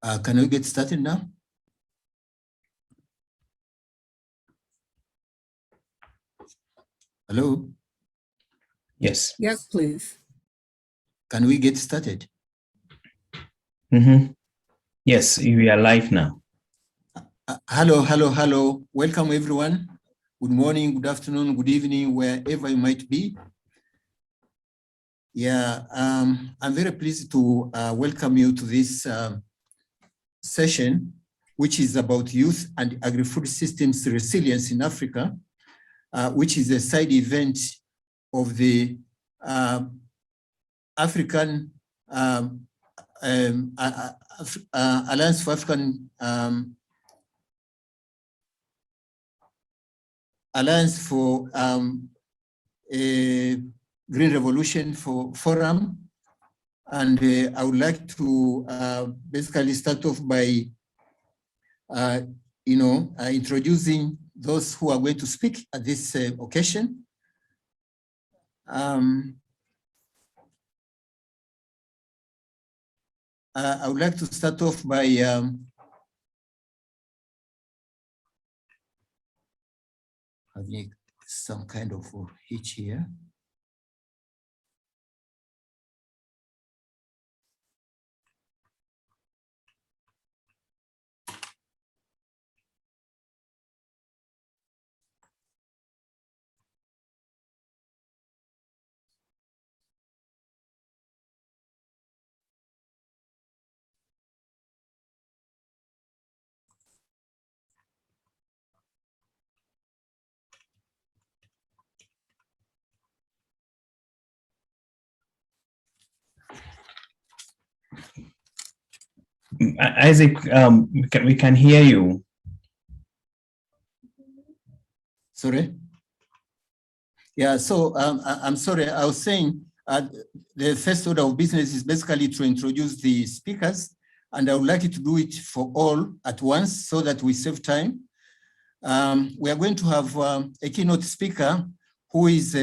Can we get started now? Hello? Yes. Yes, please. Can we get started? Yes, we are live now. Hello. Welcome, everyone. Good morning, good afternoon, good evening, wherever you might be. Yeah, I'm very pleased to welcome you to this session, which is about youth and agri-food systems resilience in Africa, which is a side event of the African Alliance for African Alliance for a Green Revolution Forum. And I would like to basically start off by, introducing those who are going to speak at this occasion. I would like to start off by having some kind of hitch here. Isaac, we can hear you. Sorry? Yeah, so I'm sorry, I was saying the first order of business is basically to introduce the speakers, and I would like you to do it for all at once so that we save time. We are going to have a keynote speaker who is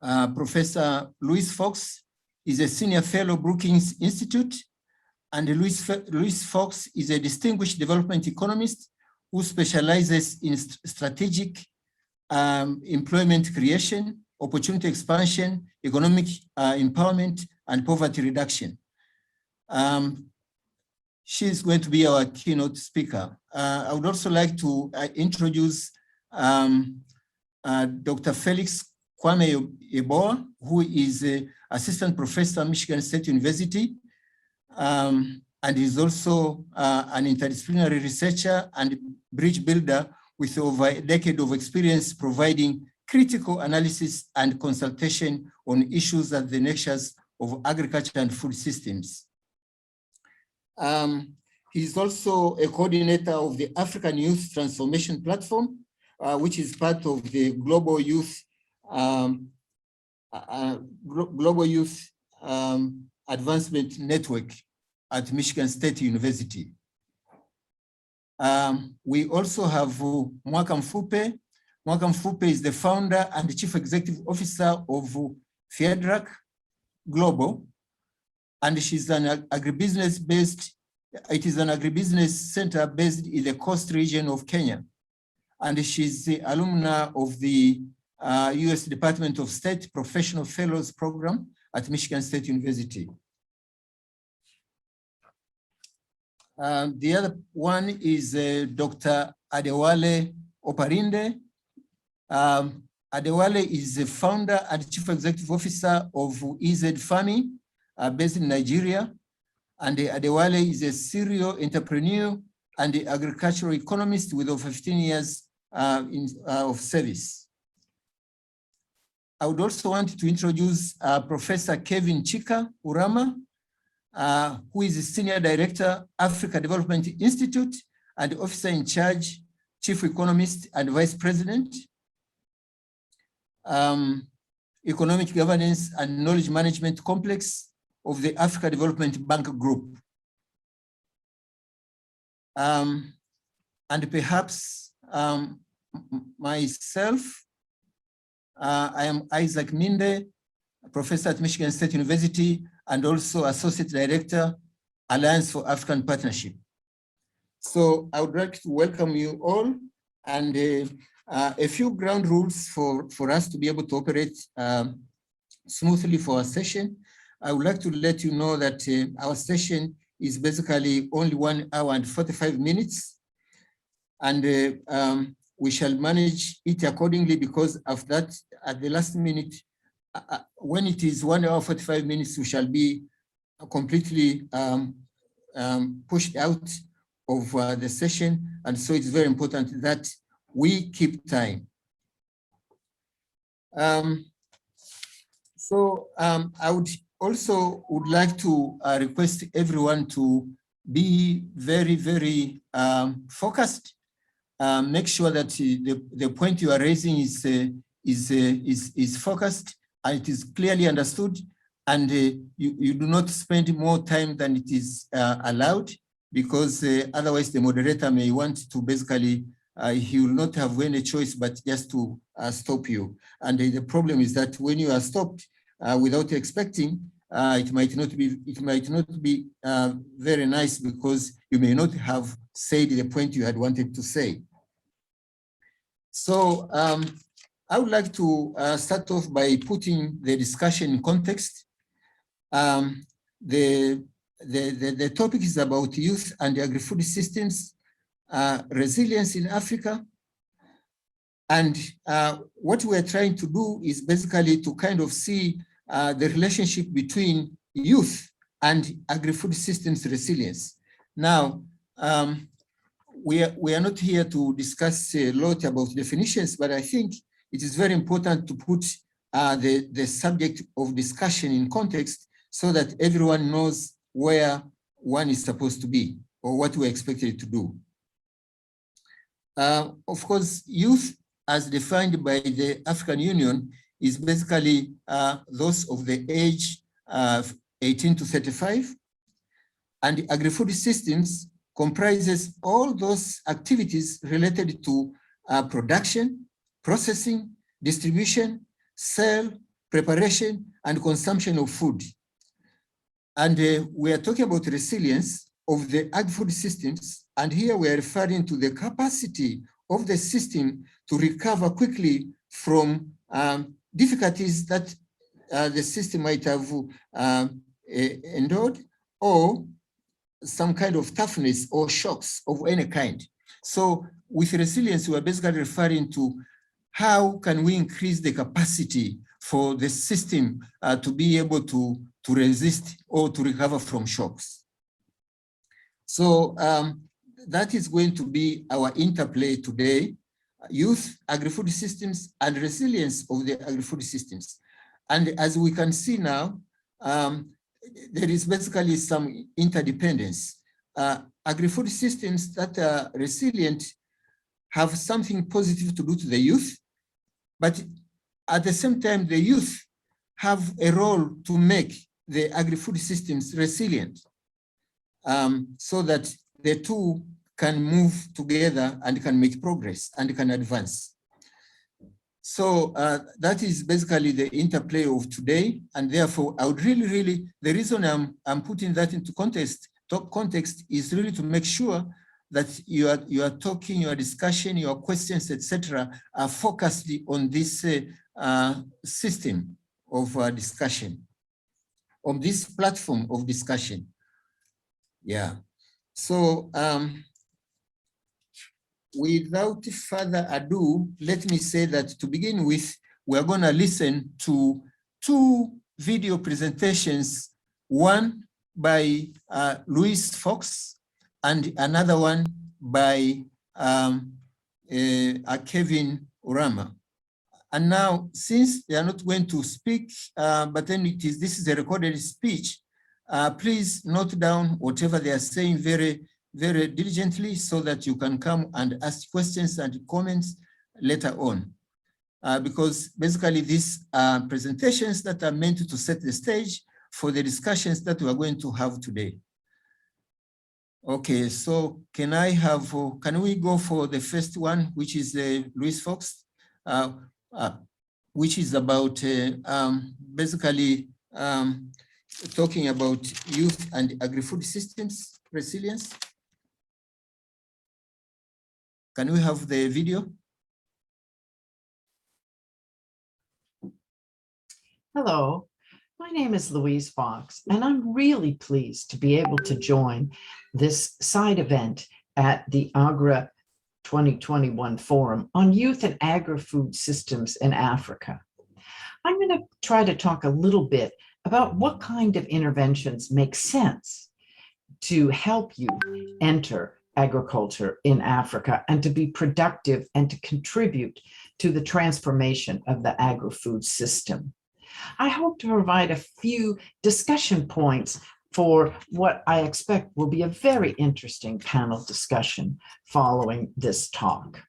Professor Louis Fox. Is a senior fellow Brookings Institute, and Louis Fox is a distinguished development economist who specializes in strategic employment creation, opportunity expansion, economic empowerment, and poverty reduction. She's going to be our keynote speaker. I would also like to introduce Dr. Felix Kwame Yeboah, who is an assistant professor at Michigan State University, and is also an interdisciplinary researcher and bridge builder with over a decade of experience providing critical analysis and consultation on issues at the nexus of agriculture and food systems. He's also a coordinator of the African Youth Transformation Platform, which is part of the Global Youth Advancement Network at Michigan State University. We also have Mwaka Mfupe. Mwaka Mfupe is the founder and the chief executive officer of FIEDRAC Global, and she's an agribusiness center based in the coast region of Kenya. And she's the alumna of the US Department of State Professional Fellows Program at Michigan State University. The other one is Dr. Adewale Oparinde. Adewale is the founder and chief executive officer of EZ Farming, based in Nigeria. And Adewale is a serial entrepreneur and the agricultural economist with over 15 years of service. I would also want to introduce Professor Kevin Chika Urama, who is the Senior Director, Africa Development Institute, and Officer in Charge, Chief Economist and Vice President, Economic Governance and Knowledge Management Complex of the Africa Development Bank Group. And perhaps myself, I am Isaac Minde, professor at Michigan State University, and also Associate Director Alliance for African Partnership. So I would like to welcome you all, and a few ground rules for us to be able to operate smoothly for our session. I would like to let you know that our session is basically only 1 hour and 45 minutes. And we shall manage it accordingly, because of that, at the last minute, when it is 1 hour 45 minutes, we shall be completely pushed out of the session. And so it's very important that we keep time. I would also like to request everyone to be very, very focused. Make sure that the point you are raising is focused and it is clearly understood, and you do not spend more time than it is allowed, because otherwise the moderator may want to basically, he will not have any choice but just to stop you. And the problem is that when you are stopped without expecting, it might not be very nice, because you may not have said the point you had wanted to say. So I would like to start off by putting the discussion in context. The topic is about youth and agri-food systems, resilience in Africa. And what we're trying to do is basically to kind of see the relationship between youth and agri-food systems resilience. Now, we are not here to discuss a lot about definitions, but I think it is very important to put the subject of discussion in context, so that everyone knows where one is supposed to be or what we're expected to do. Of course, youth, as defined by the African Union, is basically those of the age of 18 to 35. And agri-food systems comprises all those activities related to production, processing, distribution, sale, preparation, and consumption of food. And we are talking about resilience of the agri-food systems. And here we are referring to the capacity of the system to recover quickly from difficulties that the system might have endured, or some kind of toughness or shocks of any kind. So with resilience, we are basically referring to how can we increase the capacity for the system to be able to resist or to recover from shocks. So that is going to be our interplay today: youth, agri-food systems, and resilience of the agri-food systems. And as we can see now, there is basically some interdependence. Agri-food systems that are resilient have something positive to do to the youth, but at the same time, the youth have a role to make the agri-food systems resilient, so that the two can move together and can make progress and can advance. So that is basically the interplay of today. And therefore, I would really, the reason I'm putting that into context is really to make sure that your talking, your discussion, your questions, etc., are focused on this system of discussion, on this platform of discussion. Yeah. So without further ado, let me say that to begin with, we're going to listen to 2 video presentations, one by Louis Fox and another one by Kevin Urama. And now, since they are not going to speak, but then this is a recorded speech, please note down whatever they are saying very diligently, so that you can come and ask questions and comments later on. Because basically these are presentations that are meant to set the stage for the discussions that we are going to have today. Okay, so can we go for the first one, which is Louis Fox, which is about basically talking about youth and agri-food systems resilience. Can we have the video? Hello, my name is Louise Fox, and I'm really pleased to be able to join this side event at the AGRA 2021 Forum on Youth and Agri-Food Systems in Africa. I'm going to try to talk a little bit about what kind of interventions make sense to help you enter agriculture in Africa and to be productive and to contribute to the transformation of the agri-food system. I hope to provide a few discussion points for what I expect will be a very interesting panel discussion following this talk.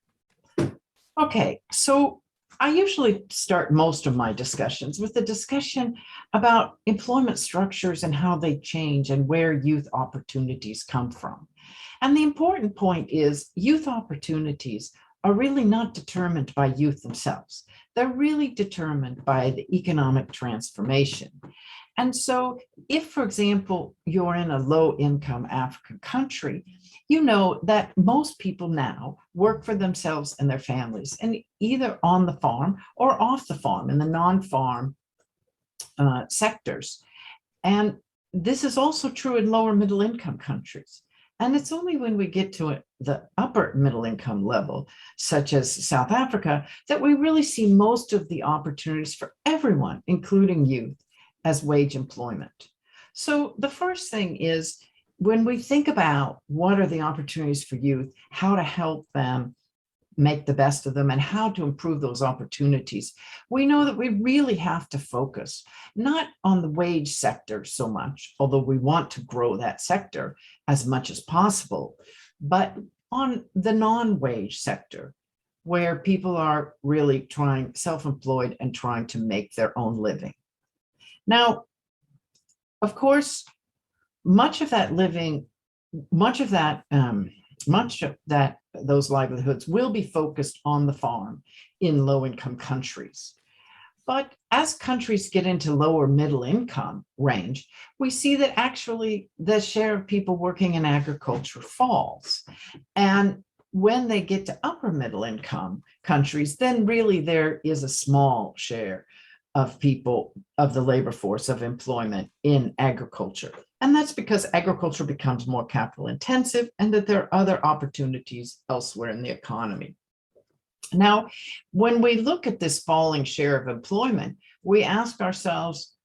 Okay, so I usually start most of my discussions with a discussion about employment structures and how they change and where youth opportunities come from. And the important point is youth opportunities are really not determined by youth themselves. They're really determined by the economic transformation. And so if, for example, you're in a low-income African country, you know that most people now work for themselves and their families, and either on the farm or off the farm in the non-farm sectors. And this is also true in lower middle income countries. And it's only when we get to the upper middle income level, such as South Africa, that we really see most of the opportunities for everyone, including youth, as wage employment. So the first thing is, when we think about what are the opportunities for youth, how to help them make the best of them and how to improve those opportunities, we know that we really have to focus not on the wage sector so much, although we want to grow that sector as much as possible, but on the non-wage sector, where people are really trying self-employed and trying to make their own living. Now, of course, much of those livelihoods will be focused on the farm in low-income countries. But as countries get into lower middle income range, we see that actually the share of people working in agriculture falls. And when they get to upper middle income countries, then really there is a small share of people, of the labor force of employment in agriculture. And that's because agriculture becomes more capital intensive and that there are other opportunities elsewhere in the economy. Now, when we look at this falling share of employment, we ask ourselves,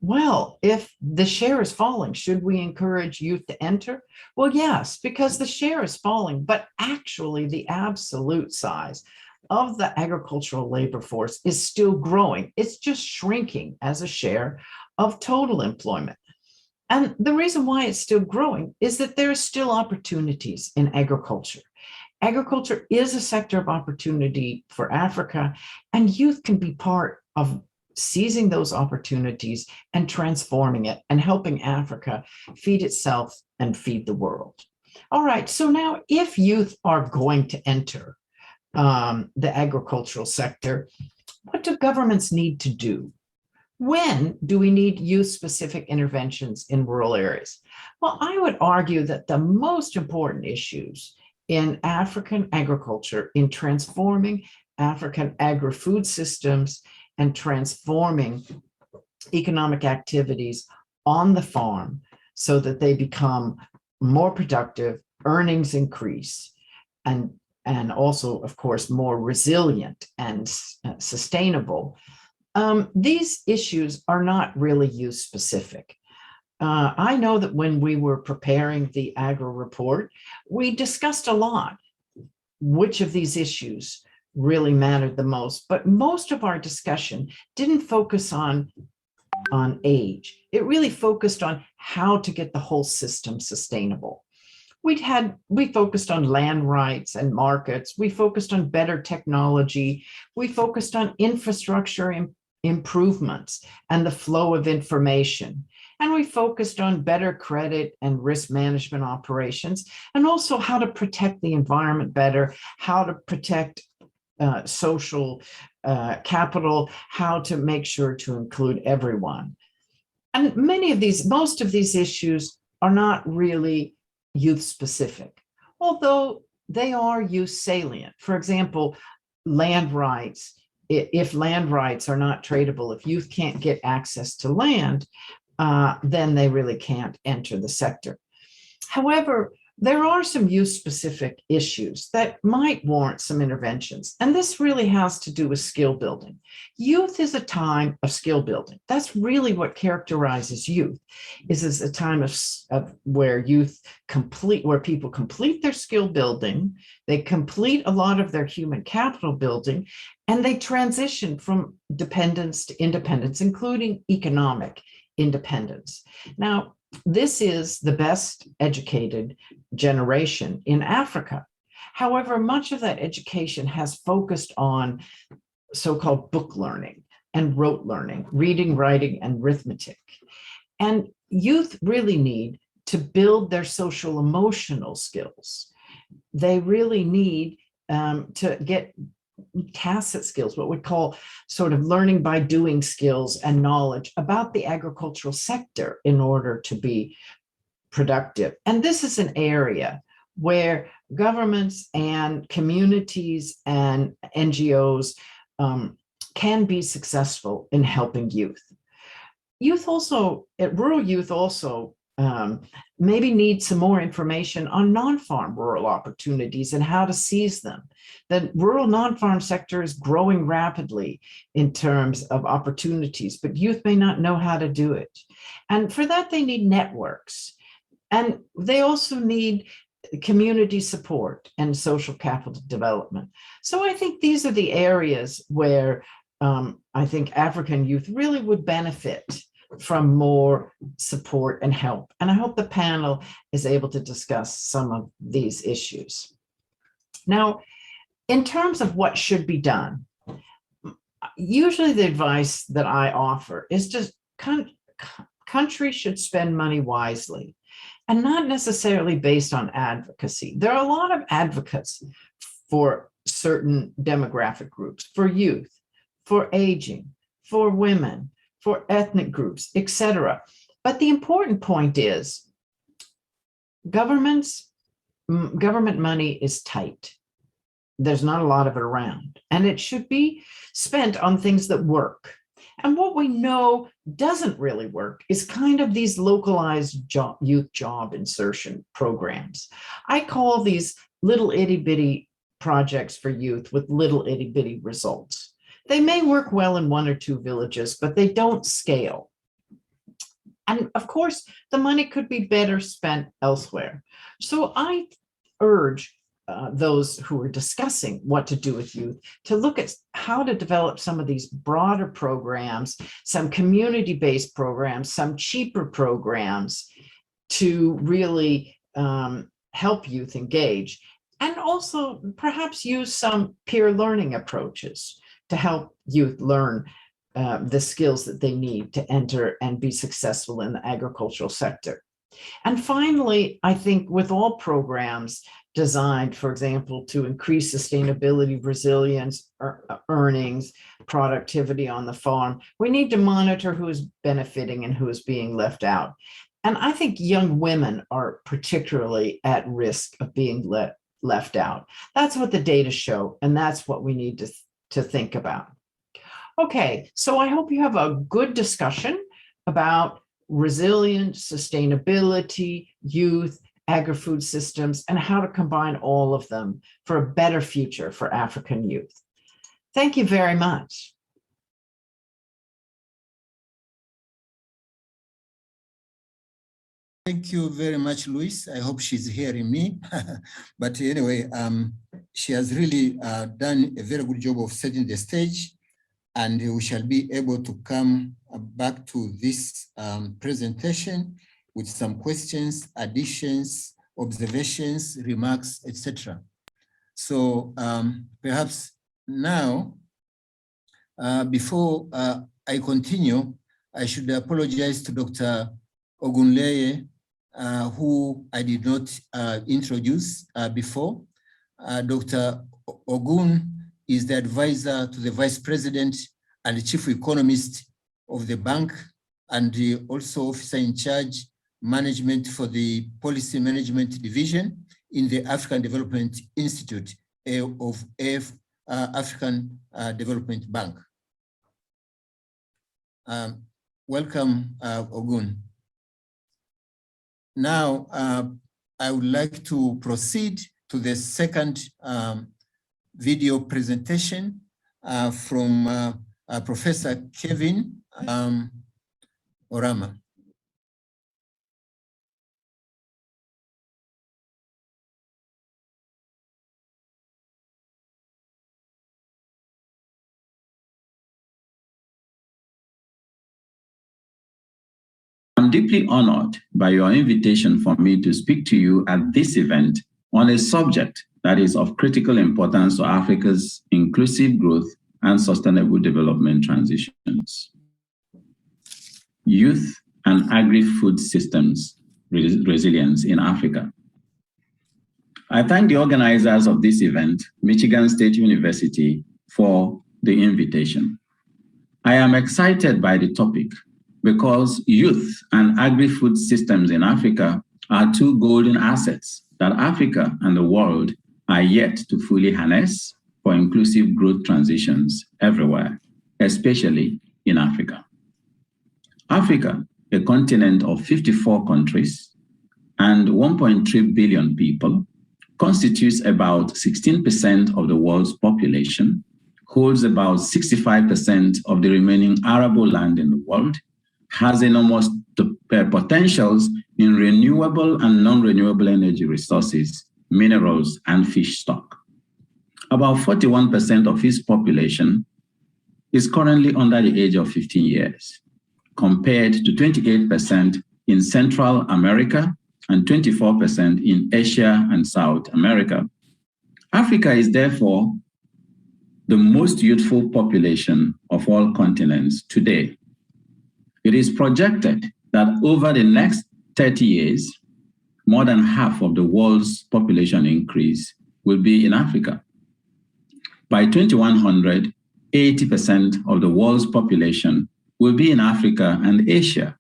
well, if the share is falling, should we encourage youth to enter? Well, yes, because the share is falling, but actually the absolute size of the agricultural labor force is still growing. It's just shrinking as a share of total employment. And the reason why it's still growing is that there are still opportunities in agriculture. Agriculture is a sector of opportunity for Africa, and youth can be part of seizing those opportunities and transforming it and helping Africa feed itself and feed the world. All right, so now if youth are going to enter the agricultural sector, what do governments need to do? When do we need youth-specific interventions in rural areas? Well, I would argue that the most important issues in African agriculture, in transforming African agri-food systems and transforming economic activities on the farm so that they become more productive, earnings increase, and also, of course, more resilient and sustainable. These issues are not really youth specific. I know that when we were preparing the AGRA report, we discussed a lot which of these issues really mattered the most, but most of our discussion didn't focus on age. It really focused on how to get the whole system sustainable. We focused on land rights and markets. We focused on better technology. We focused on infrastructure improvements and the flow of information. And we focused on better credit and risk management operations, and also how to protect the environment better, how to protect social capital, how to make sure to include everyone. And most of these issues are not really youth specific, although they are youth salient. For example, land rights. If land rights are not tradable, if youth can't get access to land, then they really can't enter the sector. However, there are some youth-specific issues that might warrant some interventions, and this really has to do with skill building. Youth is a time of skill building. That's really what characterizes youth. Is a time of where where people complete their skill building, they complete a lot of their human capital building, and they transition from dependence to independence, including economic independence. Now, this is the best educated generation in Africa. However, much of that education has focused on so-called book learning and rote learning, reading, writing, and arithmetic. And youth really need to build their social emotional skills. They really need to get tacit skills, what we call sort of learning by doing skills and knowledge about the agricultural sector in order to be productive. And this is an area where governments and communities and NGOs can be successful in helping youth. Rural youth also maybe need some more information on non-farm rural opportunities and how to seize them. The rural non-farm sector is growing rapidly in terms of opportunities, but youth may not know how to do it. And for that, they need networks. And they also need community support and social capital development. So I think these are the areas where I think African youth really would benefit from more support and help. And I hope the panel is able to discuss some of these issues. Now, in terms of what should be done, usually the advice that I offer is just countries should spend money wisely and not necessarily based on advocacy. There are a lot of advocates for certain demographic groups, for youth, for aging, for women, for ethnic groups, etc. But the important point is government money is tight. There's not a lot of it around, and it should be spent on things that work. And what we know doesn't really work is kind of these localized youth job insertion programs. I call these little itty bitty projects for youth with little itty bitty results. They may work well in 1 or 2 villages, but they don't scale. And of course, the money could be better spent elsewhere. So I urge those who are discussing what to do with youth to look at how to develop some of these broader programs, some community-based programs, some cheaper programs to really help youth engage, and also perhaps use some peer learning approaches to help youth learn the skills that they need to enter and be successful in the agricultural sector. And finally, I think with all programs designed, for example, to increase sustainability, resilience, earnings, productivity on the farm, we need to monitor who is benefiting and who is being left out. And I think young women are particularly at risk of being left out. That's what the data show, and that's what we need to think about. Okay, so I hope you have a good discussion about resilience, sustainability, youth, agri-food systems, and how to combine all of them for a better future for African youth. Thank you very much. Thank you very much, Luis. I hope she's hearing me. But anyway, she has really done a very good job of setting the stage, and we shall be able to come back to this presentation with some questions, additions, observations, remarks, etc. So perhaps now, before I continue, I should apologize to Dr. Ogunleye, who I did not introduce before. Dr. Ogun is the advisor to the Vice President and the Chief Economist of the bank, and also officer in charge management for the Policy Management Division in the African Development Institute of African Development Bank. Welcome, Ogun. Now, I would like to proceed to the second video presentation from Professor Kevin Orama. I'm deeply honored by your invitation for me to speak to you at this event on a subject that is of critical importance to Africa's inclusive growth and sustainable development transitions. Youth and agri-food systems resilience in Africa. I thank the organizers of this event, Michigan State University, for the invitation. I am excited by the topic because youth and agri-food systems in Africa are two golden assets that Africa and the world are yet to fully harness for inclusive growth transitions everywhere, especially in Africa. Africa, a continent of 54 countries and 1.3 billion people, constitutes about 16% of the world's population, holds about 65% of the remaining arable land in the world, has enormous potentials in renewable and non-renewable energy resources, minerals, and fish stock. About 41% of its population is currently under the age of 15 years, compared to 28% in Central America and 24% in Asia and South America. Africa is therefore the most youthful population of all continents today. It is projected that over the next 30 years, more than half of the world's population increase will be in Africa. By 2100, 80% of the world's population will be in Africa and Asia.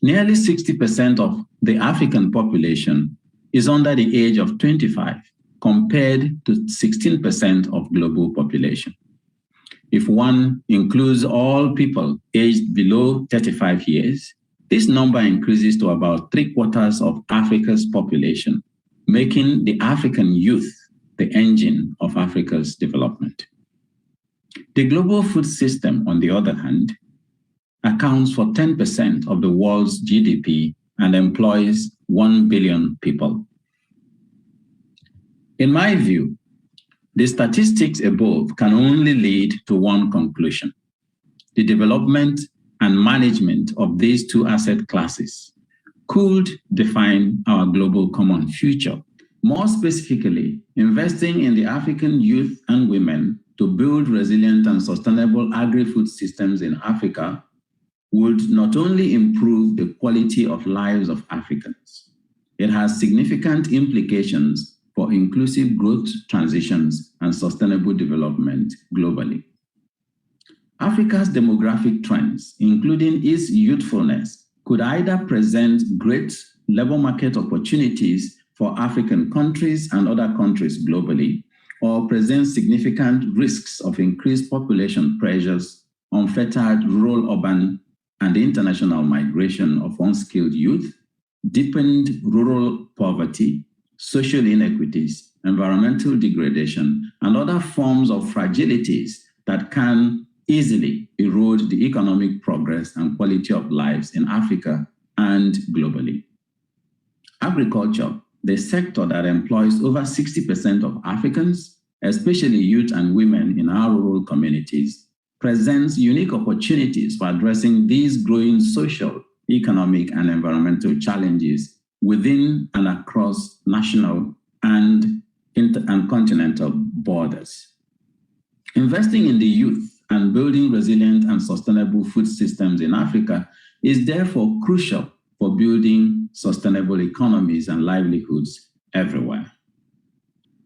Nearly 60% of the African population is under the age of 25, compared to 16% of global population. If one includes all people aged below 35 years, this number increases to about 3/4 of Africa's population, making the African youth the engine of Africa's development. The global food system, on the other hand, accounts for 10% of the world's GDP and employs 1 billion people. In my view, the statistics above can only lead to one conclusion: the development and management of these two asset classes could define our global common future. More specifically, investing in the African youth and women to build resilient and sustainable agri-food systems in Africa would not only improve the quality of lives of Africans, it has significant implications for inclusive growth transitions and sustainable development globally. Africa's demographic trends, including its youthfulness, could either present great labor market opportunities for African countries and other countries globally, or present significant risks of increased population pressures, unfettered rural-urban and international migration of unskilled youth, deepened rural poverty, social inequities, environmental degradation, and other forms of fragilities that can easily erode the economic progress and quality of lives in Africa and globally. Agriculture, the sector that employs over 60% of Africans, especially youth and women in our rural communities, presents unique opportunities for addressing these growing social, economic, and environmental challenges within and across national and continental borders. Investing in the youth and building resilient and sustainable food systems in Africa is therefore crucial for building sustainable economies and livelihoods everywhere.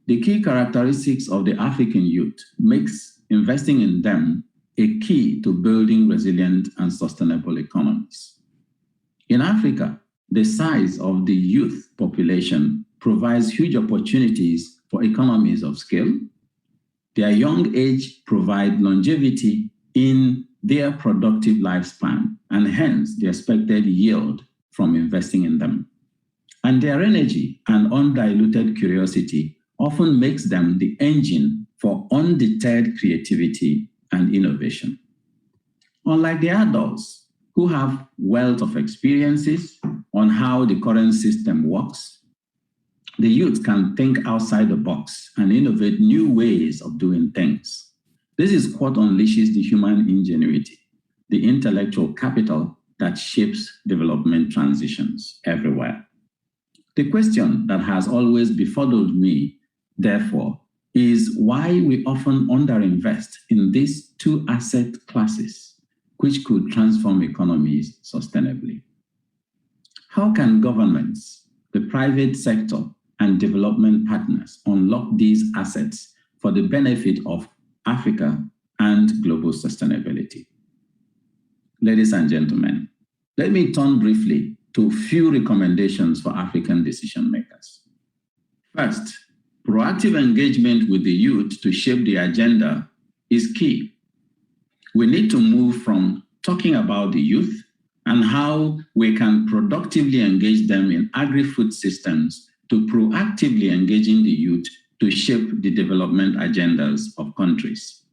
The key characteristics of the African youth makes investing in them a key to building resilient and sustainable economies. In Africa, the size of the youth population provides huge opportunities for economies of scale. Their young age provides longevity in their productive lifespan and hence the expected yield from investing in them. And their energy and undiluted curiosity often makes them the engine for undeterred creativity and innovation. Unlike the adults who have wealth of experiences on how the current system works, the youth can think outside the box and innovate new ways of doing things. This is what unleashes the human ingenuity, the intellectual capital that shapes development transitions everywhere. The question that has always befuddled me, therefore, is why we often underinvest in these two asset classes, which could transform economies sustainably. How can governments, the private sector, and development partners unlock these assets for the benefit of Africa and global sustainability? Ladies and gentlemen, let me turn briefly to a few recommendations for African decision makers. First, proactive engagement with the youth to shape the agenda is key. We need to move from talking about the youth and how we can productively engage them in agri-food systems to proactively engaging the youth to shape the development agendas of countries.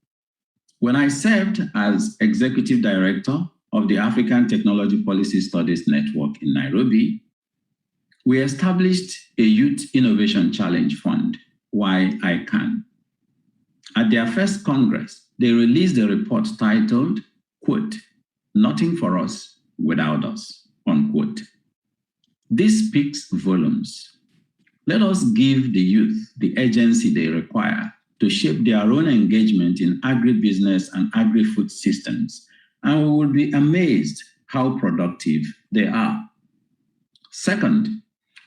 When I served as Executive Director of the African Technology Policy Studies Network in Nairobi, we established a Youth Innovation Challenge Fund, Why I Can. At their first Congress, they released a report titled, quote, "Nothing for us without us," unquote. This speaks volumes. Let us give the youth the agency they require to shape their own engagement in agribusiness and agri-food systems, and we will be amazed how productive they are. Second,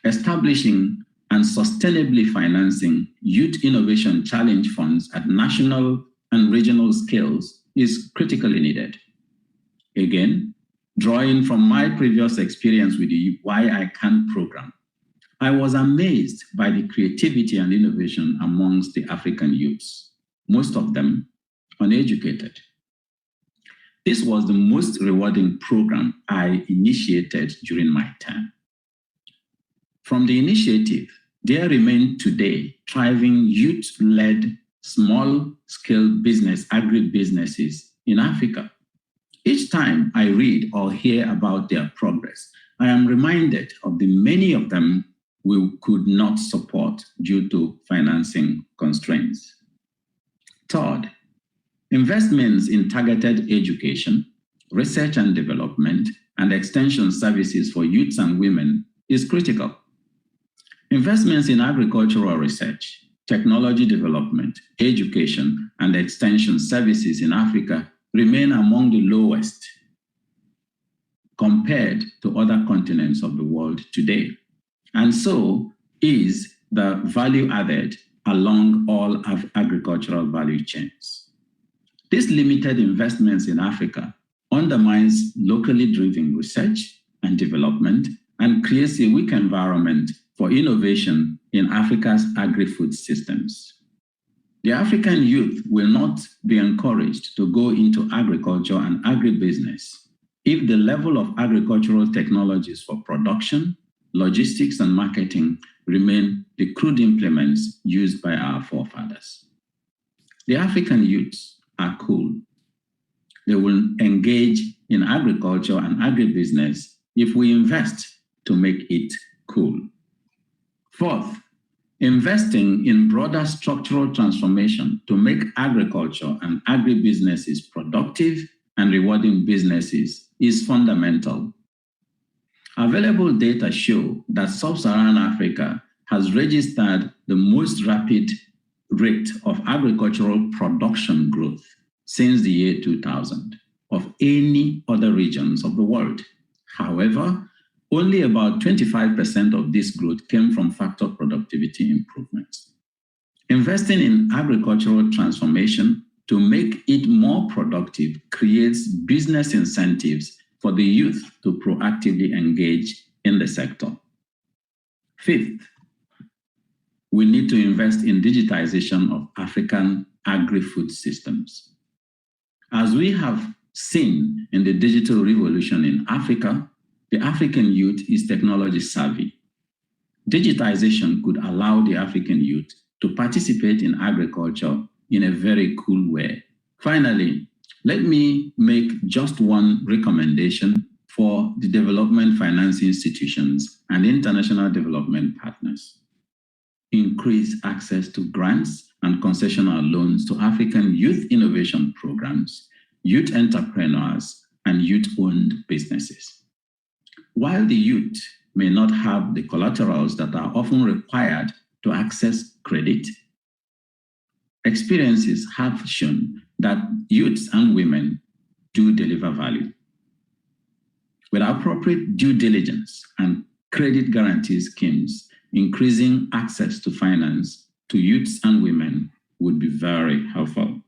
establishing and sustainably financing Youth Innovation Challenge funds at national and regional scales is critically needed. Again, drawing from my previous experience with the Why I Can program, I was amazed by the creativity and innovation amongst the African youths, most of them uneducated. This was the most rewarding program I initiated during my term. From the initiative, there remain today thriving youth-led small-scale business, agribusinesses in Africa. Each time I read or hear about their progress, I am reminded of the many of them we could not support due to financing constraints. Third, investments in targeted education, research and development, and extension services for youths and women is critical. Investments in agricultural research, technology development, education, and extension services in Africa remain among the lowest compared to other continents of the world today. And so is the value added along all of agricultural value chains. This limited investments in Africa undermines locally driven research and development and creates a weak environment for innovation in Africa's agri-food systems. The African youth will not be encouraged to go into agriculture and agribusiness if the level of agricultural technologies for production, logistics, and marketing remain the crude implements used by our forefathers. The African youths are cool. They will engage in agriculture and agribusiness if we invest to make it cool. Fourth, investing in broader structural transformation to make agriculture and agribusinesses productive and rewarding businesses is fundamental. Available data show that Sub-Saharan Africa has registered the most rapid rate of agricultural production growth since the year 2000 of any other regions of the world. However, only about 25% of this growth came from factor productivity improvements. Investing in agricultural transformation to make it more productive creates business incentives for the youth to proactively engage in the sector. Fifth, we need to invest in digitization of African agri-food systems. As we have seen in the digital revolution in Africa, the African youth is technology savvy. Digitization could allow the African youth to participate in agriculture in a very cool way. Finally, let me make just one recommendation for the development finance institutions and international development partners. Increase access to grants and concessional loans to African youth innovation programs, youth entrepreneurs, and youth-owned businesses. While the youth may not have the collaterals that are often required to access credit, experiences have shown that youths and women do deliver value. With appropriate due diligence and credit guarantee schemes, increasing access to finance to youths and women would be very helpful.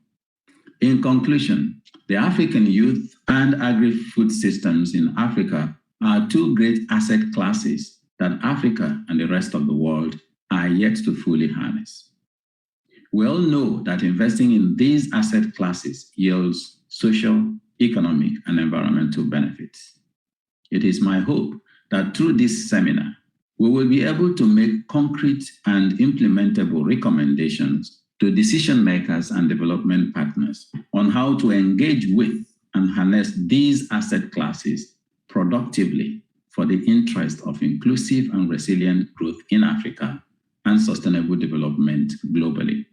In conclusion, the African youth and agri-food systems in Africa are two great asset classes that Africa and the rest of the world are yet to fully harness. We all know that investing in these asset classes yields social, economic, and environmental benefits. It is my hope that through this seminar, we will be able to make concrete and implementable recommendations to decision makers and development partners on how to engage with and harness these asset classes productively for the interest of inclusive and resilient growth in Africa and sustainable development globally.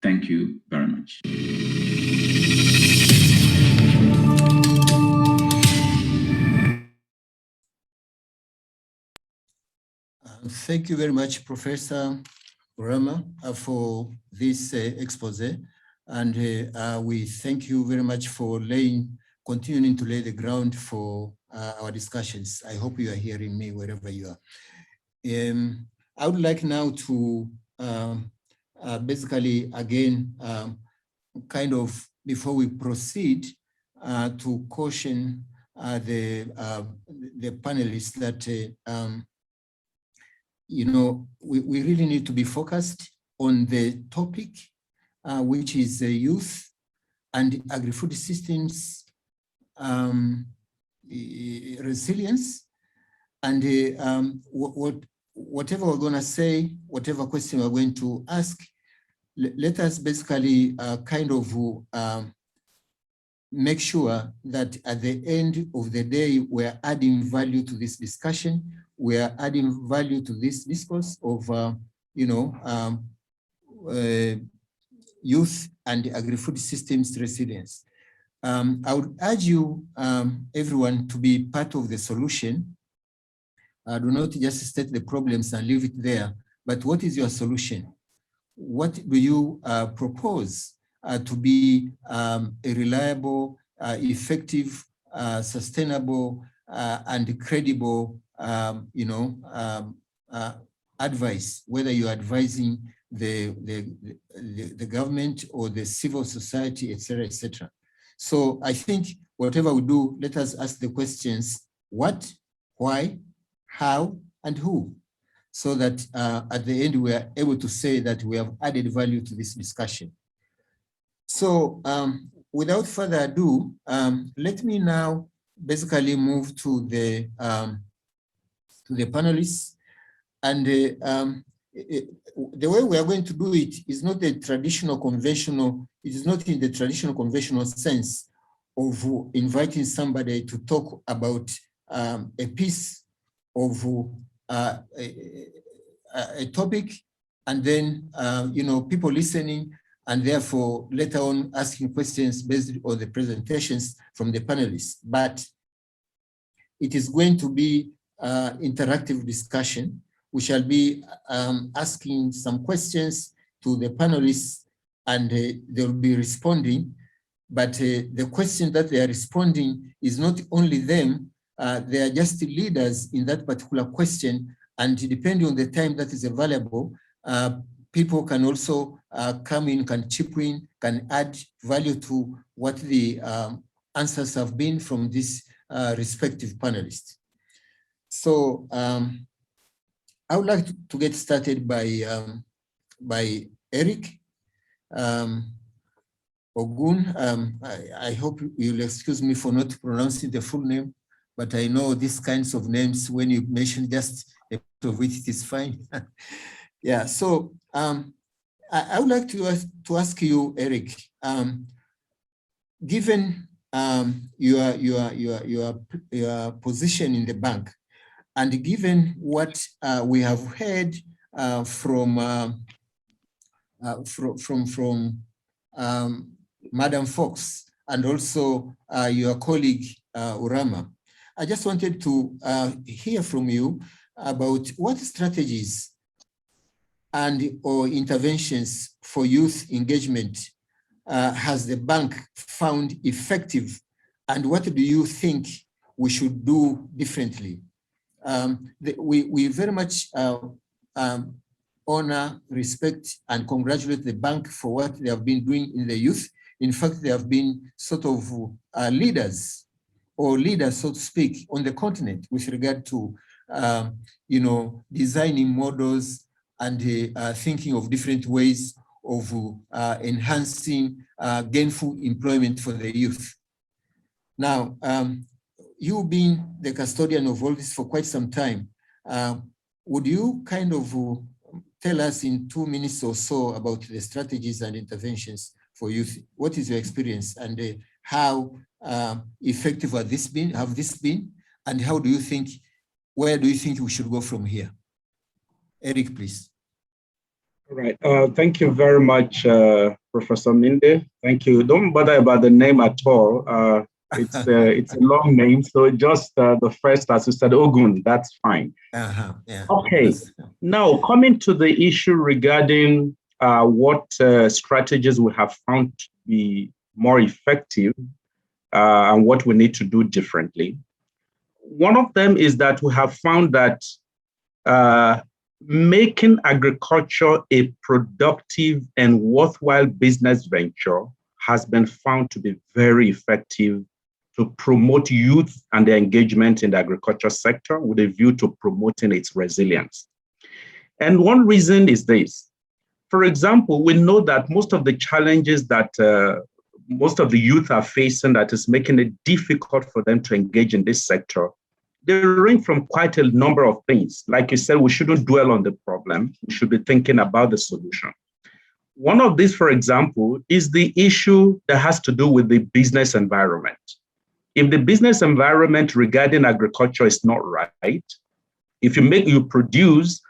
Thank you very much. Thank you very much, Professor Rama, for this expose. And we thank you very much for continuing to lay the ground for our discussions. I hope you are hearing me wherever you are. I would like now to basically, again, kind of before we proceed, to caution the panelists that you know, we really need to be focused on the topic, which is youth and agri-food systems resilience. And whatever we're going to say, whatever question we're going to ask, let us basically kind of make sure that at the end of the day, we're adding value to this discussion. We are adding value to this discourse of, you know, youth and agri-food systems resilience. I would urge you, everyone, to be part of the solution. Do not just state the problems and leave it there, but what is your solution? What do you propose to be a reliable, effective, sustainable, and credible you know, advice, whether you're advising the government or the civil society, etc., etc. So I think whatever we do, let us ask the questions: what, why, how, and who, so that at the end we are able to say that we have added value to this discussion. So without further ado, let me now basically move to the panelists. And the way we are going to do it is not the traditional conventional, it is not in the traditional conventional sense of inviting somebody to talk about a piece of a topic, and then you know, people listening, and therefore later on asking questions based on the presentations from the panelists. But it is going to be interactive discussion. We shall be asking some questions to the panelists, and they will be responding. But the question that they are responding is not only them, they are just leaders in that particular question. And depending on the time that is available, people can also come in, can chip in can add value to what the answers have been from these respective panelists. So I would like to get started by Eric Ogun. I hope you'll excuse me for not pronouncing the full name, but I know these kinds of names, when you mention just a bit of it, it is fine. Yeah, so I would like to ask you, Eric, given your position in the bank, and given what we have heard from Madam Fox and also your colleague Urama, I just wanted to hear from you about what strategies or interventions for youth engagement has the bank found effective, and what do you think we should do differently? We very much honor, respect, and congratulate the bank for what they have been doing in the youth. In fact, they have been sort of leaders, so to speak, on the continent with regard to, designing models and thinking of different ways of enhancing gainful employment for the youth. Now, you being the custodian of all this for quite some time, would you kind of tell us in 2 minutes or so about the strategies and interventions for youth? What is your experience, and how effective have this been, and how do you think, where do you think we should go from here? Eric, please. All right. Thank you very much, Professor Minde. Thank you. Don't bother about the name at all. It's a long name, so just the first, as you said, Ogun, that's fine. Yeah. Okay. Now, coming to the issue regarding what strategies we have found to be more effective and what we need to do differently. One of them is that we have found that making agriculture a productive and worthwhile business venture has been found to be very effective to promote youth and their engagement in the agriculture sector with a view to promoting its resilience. And one reason is this. For example, we know that most of the challenges that most of the youth are facing that is making it difficult for them to engage in this sector, they range from quite a number of things. Like you said, we shouldn't dwell on the problem. We should be thinking about the solution. One of these, for example, is the issue that has to do with the business environment. If the business environment regarding agriculture is not right, if you produce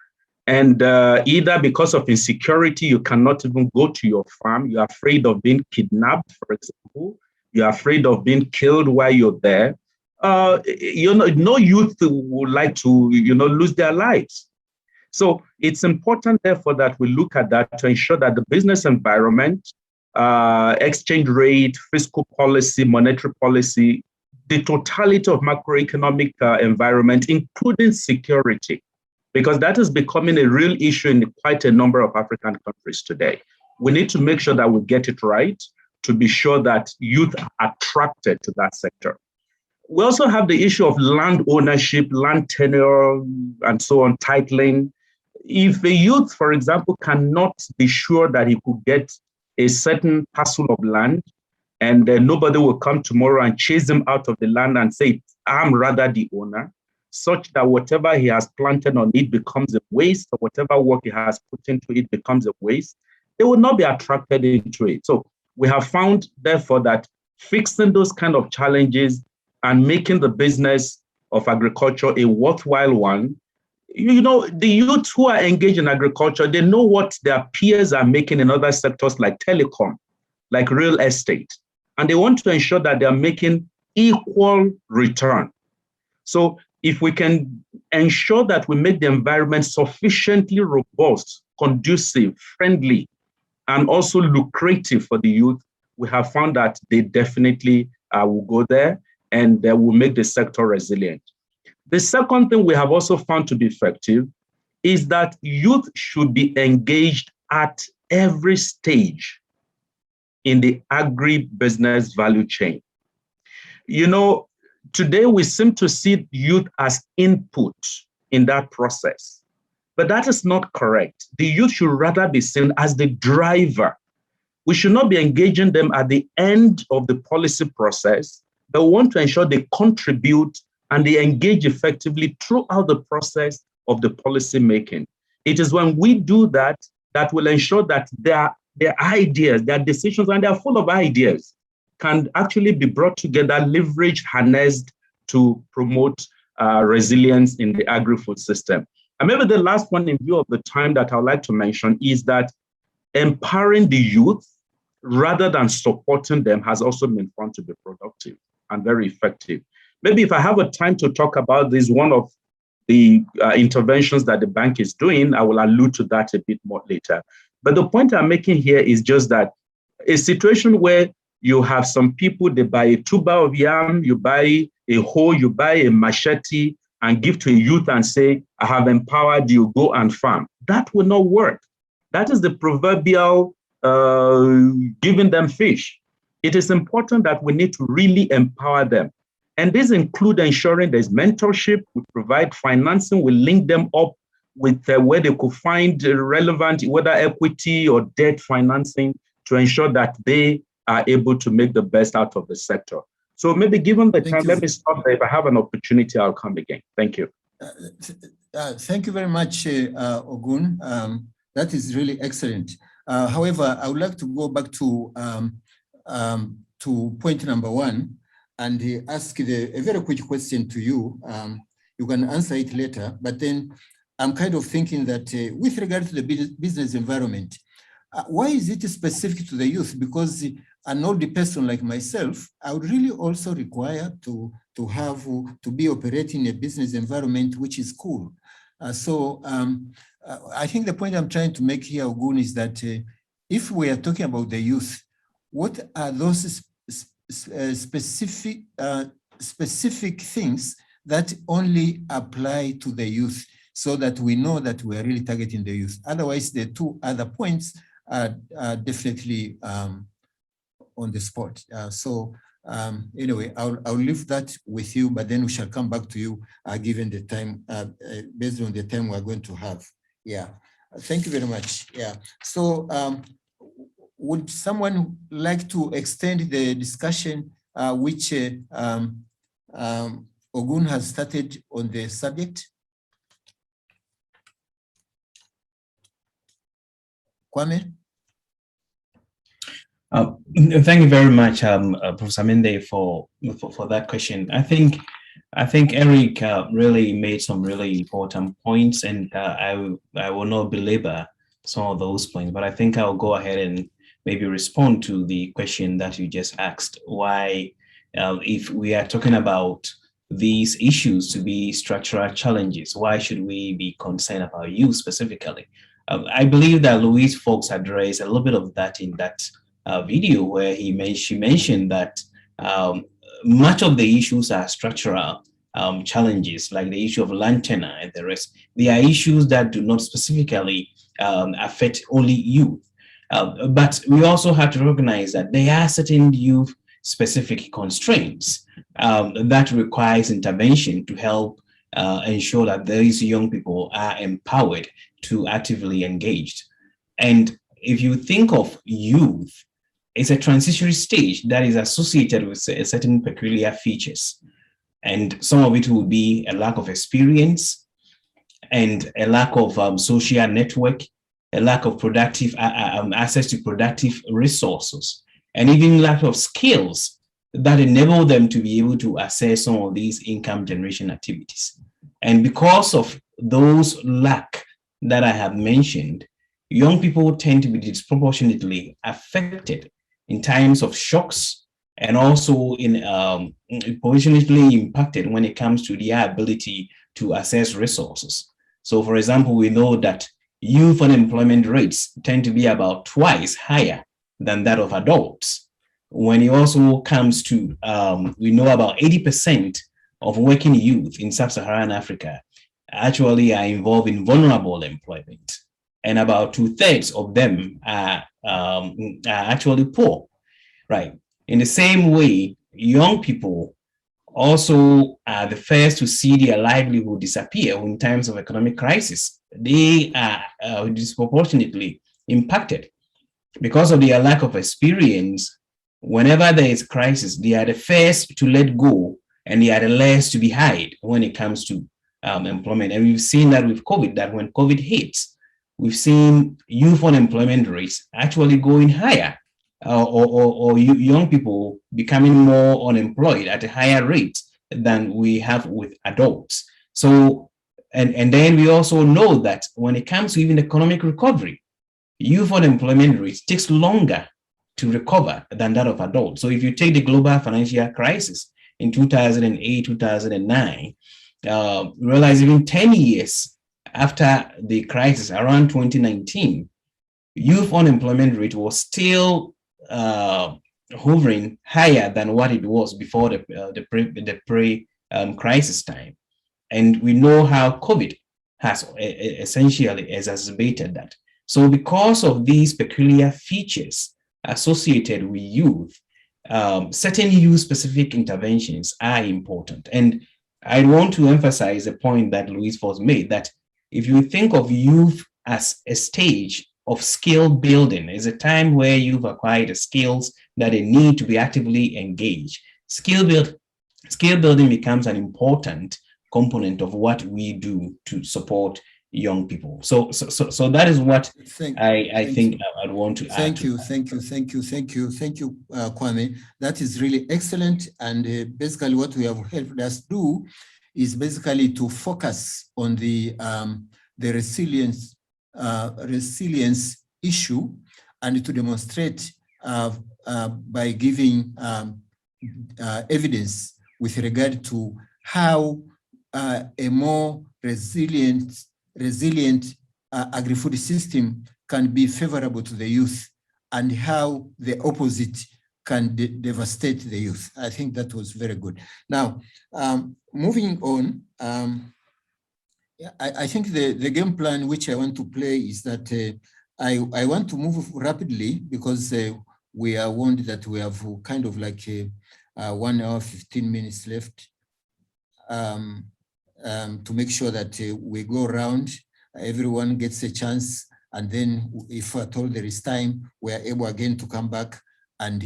and either because of insecurity, you cannot even go to your farm, you're afraid of being kidnapped, for example, you're afraid of being killed while you're there, no youth would like to, lose their lives. So it's important, therefore, that we look at that to ensure that the business environment, exchange rate, fiscal policy, monetary policy, the totality of macroeconomic environment, including security, because that is becoming a real issue in quite a number of African countries today. We need to make sure that we get it right to be sure that youth are attracted to that sector. We also have the issue of land ownership, land tenure, and so on, titling. If a youth, for example, cannot be sure that he could get a certain parcel of land, and nobody will come tomorrow and chase him out of the land and say, I'm rather the owner, such that whatever he has planted on it becomes a waste, or whatever work he has put into it becomes a waste, they will not be attracted into it. So we have found, therefore, that fixing those kind of challenges and making the business of agriculture a worthwhile one, the youth who are engaged in agriculture, they know what their peers are making in other sectors like telecom, like real estate, and they want to ensure that they are making equal return. So if we can ensure that we make the environment sufficiently robust, conducive, friendly, and also lucrative for the youth, we have found that they definitely will go there and they will make the sector resilient. The second thing we have also found to be effective is that youth should be engaged at every stage in the agribusiness value chain. You know, today we seem to see youth as input in that process, but that is not correct. The youth should rather be seen as the driver. We should not be engaging them at the end of the policy process, but we want to ensure they contribute and they engage effectively throughout the process of the policy making. It is when we do that that will ensure that their ideas, their decisions, and they're full of ideas, can actually be brought together, leveraged, harnessed to promote resilience in the agri-food system. And maybe the last one in view of the time that I would like to mention is that empowering the youth rather than supporting them has also been found to be productive and very effective. Maybe if I have a time to talk about this, one of the interventions that the bank is doing, I will allude to that a bit more later. But the point I'm making here is just that a situation where you have some people, they buy a tuber of yam, you buy a hoe, you buy a machete, and give to a youth and say, I have empowered you, go and farm. That will not work. That is the proverbial giving them fish. It is important that we need to really empower them. And this includes ensuring there's mentorship, we provide financing, we link them up with where they could find relevant, whether equity or debt financing, to ensure that they are able to make the best out of the sector. So maybe given the time, let me stop there. If I have an opportunity, I'll come again. Thank you. Thank you very much, Ogun. That is really excellent. However, I would like to go back to point number one and ask a very quick question to you. You can answer it later, but then I'm kind of thinking that with regard to the business environment, why is it specific to the youth? Because an older person like myself, I would really also require to be operating in a business environment which is cool. I think the point I'm trying to make here, Ogun, is that if we are talking about the youth, what are those specific things that only apply to the youth, so that we know that we are really targeting the youth? Otherwise, the two other points are definitely on the spot. Anyway, I'll leave that with you, but then we shall come back to you given the time, based on the time we're going to have. Yeah, thank you very much. Yeah, so would someone like to extend the discussion which Ogun has started on the subject? Kwame? Thank you very much, Professor Mende, for that question. I think Eric really made some really important points, and I will not belabor some of those points, but I think I'll go ahead and maybe respond to the question that you just asked. Why, if we are talking about these issues to be structural challenges, why should we be concerned about youth specifically? I believe that Louise Fox addressed a little bit of that in that video where she mentioned that much of the issues are structural challenges, like the issue of land tenure and the rest. They are issues that do not specifically affect only youth. But we also have to recognize that there are certain youth-specific constraints that requires intervention to help ensure that these young people are empowered to actively engage. And if you think of youth, it's a transitionary stage that is associated with certain peculiar features. And some of it will be a lack of experience and a lack of social network, a lack of productive access to productive resources, and even lack of skills that enable them to be able to access some of these income generation activities. And because of those lack that I have mentioned, young people tend to be disproportionately affected in times of shocks, and also in positionally impacted when it comes to their ability to access resources. So for example, we know that youth unemployment rates tend to be about twice higher than that of adults. When it also comes to, we know about 80% of working youth in sub-Saharan Africa actually are involved in vulnerable employment, and about 2/3 of them are actually poor. right? In the same way, young people also are the first to see their livelihood disappear in times of economic crisis. They are disproportionately impacted because of their lack of experience. Whenever there is crisis, they are the first to let go, and they are the last to be hired when it comes to employment. And we've seen that with COVID, that when COVID hits, we've seen youth unemployment rates actually going higher, or young people becoming more unemployed at a higher rate than we have with adults. So, and then we also know that when it comes to even economic recovery, youth unemployment rate takes longer to recover than that of adults. So if you take the global financial crisis in 2008, 2009, realize even 10 years after the crisis, around 2019, youth unemployment rate was still hovering higher than what it was before the pre-crisis time. And we know how COVID has essentially exacerbated that. So because of these peculiar features associated with youth, certain youth-specific interventions are important. And I want to emphasize a point that Luis first made, that if you think of youth as a stage of skill building, is a time where you've acquired the skills that they need to be actively engaged. Skill building becomes an important component of what we do to support young people. So that is what I think I'd want to add. Thank you, Kwame. That is really excellent. And basically what we have helped us do is basically to focus on the resilience issue, and to demonstrate by giving evidence with regard to how a more resilient agri-food system can be favorable to the youth, and how the opposite can devastate the youth. I think that was very good. Now, moving on, I think the game plan which I want to play is that I want to move rapidly, because we are warned that we have kind of like 1 hour, 15 minutes left, to make sure that we go around, everyone gets a chance, and then if at all there is time, we are able again to come back and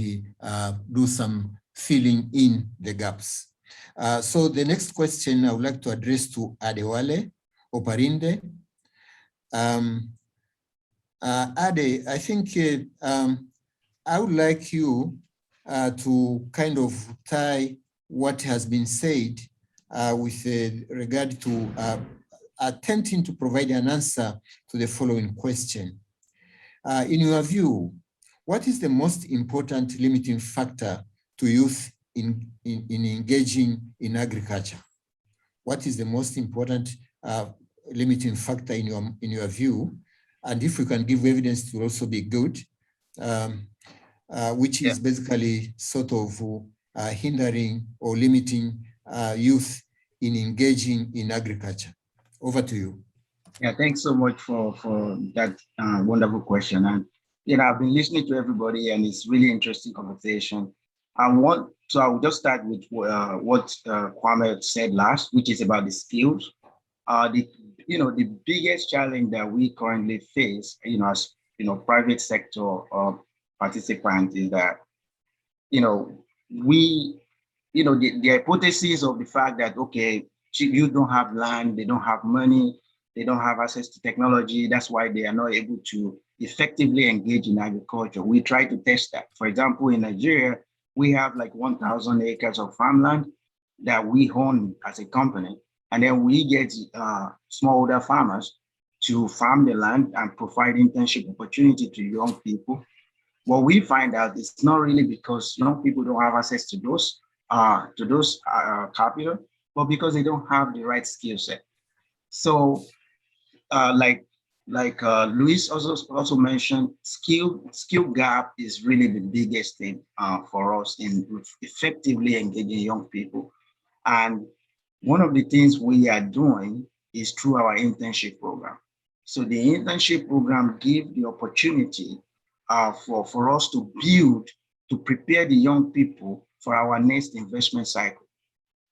do some filling in the gaps. So the next question I would like to address to Adewale Oparinde. Ade, I think I would like you to kind of tie what has been said with regard to attempting to provide an answer to the following question. In your view, what is the most important limiting factor to youth in engaging in agriculture? What is the most important limiting factor in your view? And if you can give evidence, it will also be good, which is basically sort of hindering or limiting youth in engaging in agriculture. Over to you. Yeah, thanks so much for that wonderful question. And I've been listening to everybody, and it's really interesting conversation. So I will just start with what Kwame said last, which is about the skills. The biggest challenge that we currently face, as private sector participants, is that the hypothesis of the fact that, okay, you don't have land, they don't have money, they don't have access to technology, that's why they are not able to effectively engage in agriculture. We try to test that. For example, in Nigeria, we have like 1,000 acres of farmland that we own as a company, and then we get smallholder farmers to farm the land and provide internship opportunity to young people. What we find out is not really because young people don't have access to those capital, but because they don't have the right skill set. So, like Luis also mentioned, skill gap is really the biggest thing for us in effectively engaging young people. And one of the things we are doing is through our internship program. So the internship program gives the opportunity for us to to prepare the young people for our next investment cycle.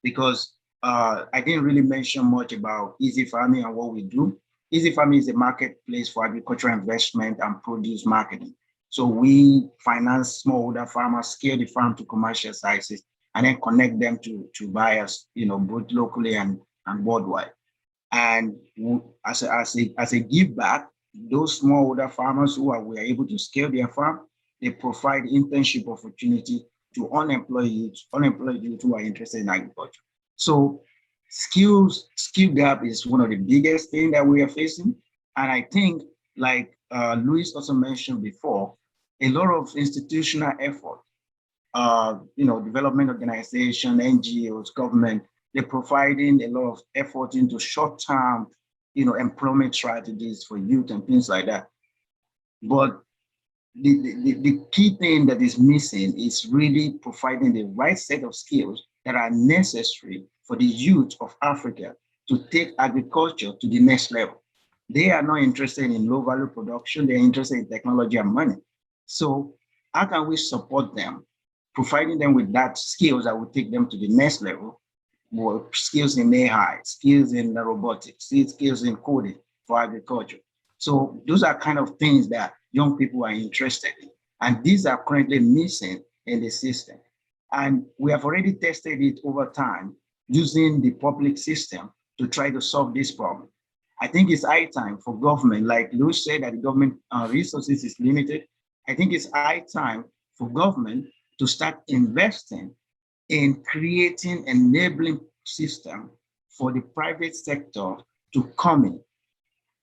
Because I didn't really mention much about Easy Farming and what we do. Easy Farming is a marketplace for agricultural investment and produce marketing. So we finance smallholder farmers, scale the farm to commercial sizes, and then connect them to buyers, both locally and worldwide. And as a give back, those smallholder farmers we are able to scale their farm, they provide internship opportunity to unemployed youth who are interested in agriculture. So skill gap is one of the biggest things that we are facing. And I think, like Luis also mentioned before, a lot of institutional effort, development organization, NGOs, government, they're providing a lot of effort into short-term, employment strategies for youth and things like that. But the key thing that is missing is really providing the right set of skills that are necessary for the youth of Africa to take agriculture to the next level. They are not interested in low value production, they're interested in technology and money. So how can we support them, providing them with that skills that will take them to the next level, more skills in AI, skills in robotics, skills in coding for agriculture. So those are kind of things that young people are interested in. And these are currently missing in the system. And we have already tested it over time using the public system to try to solve this problem. I think it's high time for government, like Luis said, that the government resources is limited. I think it's high time for government to start investing in creating an enabling system for the private sector to come in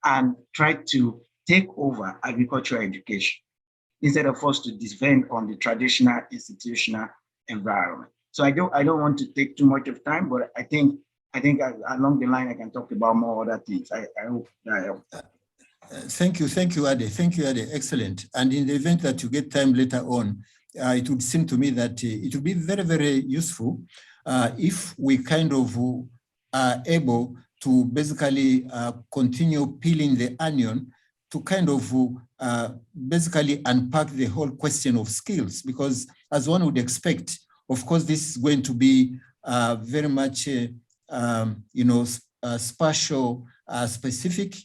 and try to take over agricultural education instead of us to depend on the traditional institutional environment. So I don't want to take too much of time, but I think along the line I can talk about more other things. I hope that helps. Thank you, Ade. Thank you, Ade. Excellent. And in the event that you get time later on, it would seem to me that it would be very, very useful if we kind of are able to basically continue peeling the onion to kind of basically unpack the whole question of skills, because as one would expect, of course, this is going to be very much, spatial specific,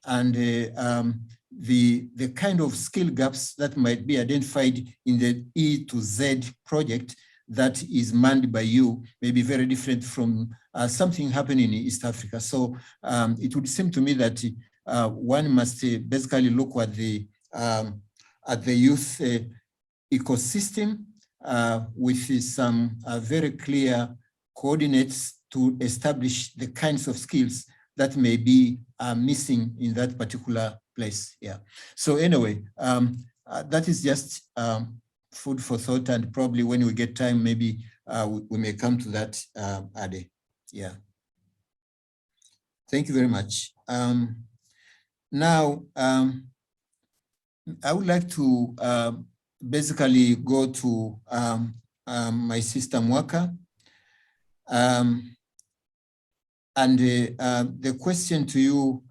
and the kind of skill gaps that might be identified in the E to Z project that is manned by you may be very different from something happening in East Africa. So it would seem to me that one must basically look at the youth ecosystem with some very clear coordinates to establish the kinds of skills that may be missing in that particular place. Yeah. So anyway, that is just food for thought, and probably when we get time, maybe we may come to that, Ade. Yeah. Thank you very much. Now, I would like to basically go to my sister Mwaka. And the question to you,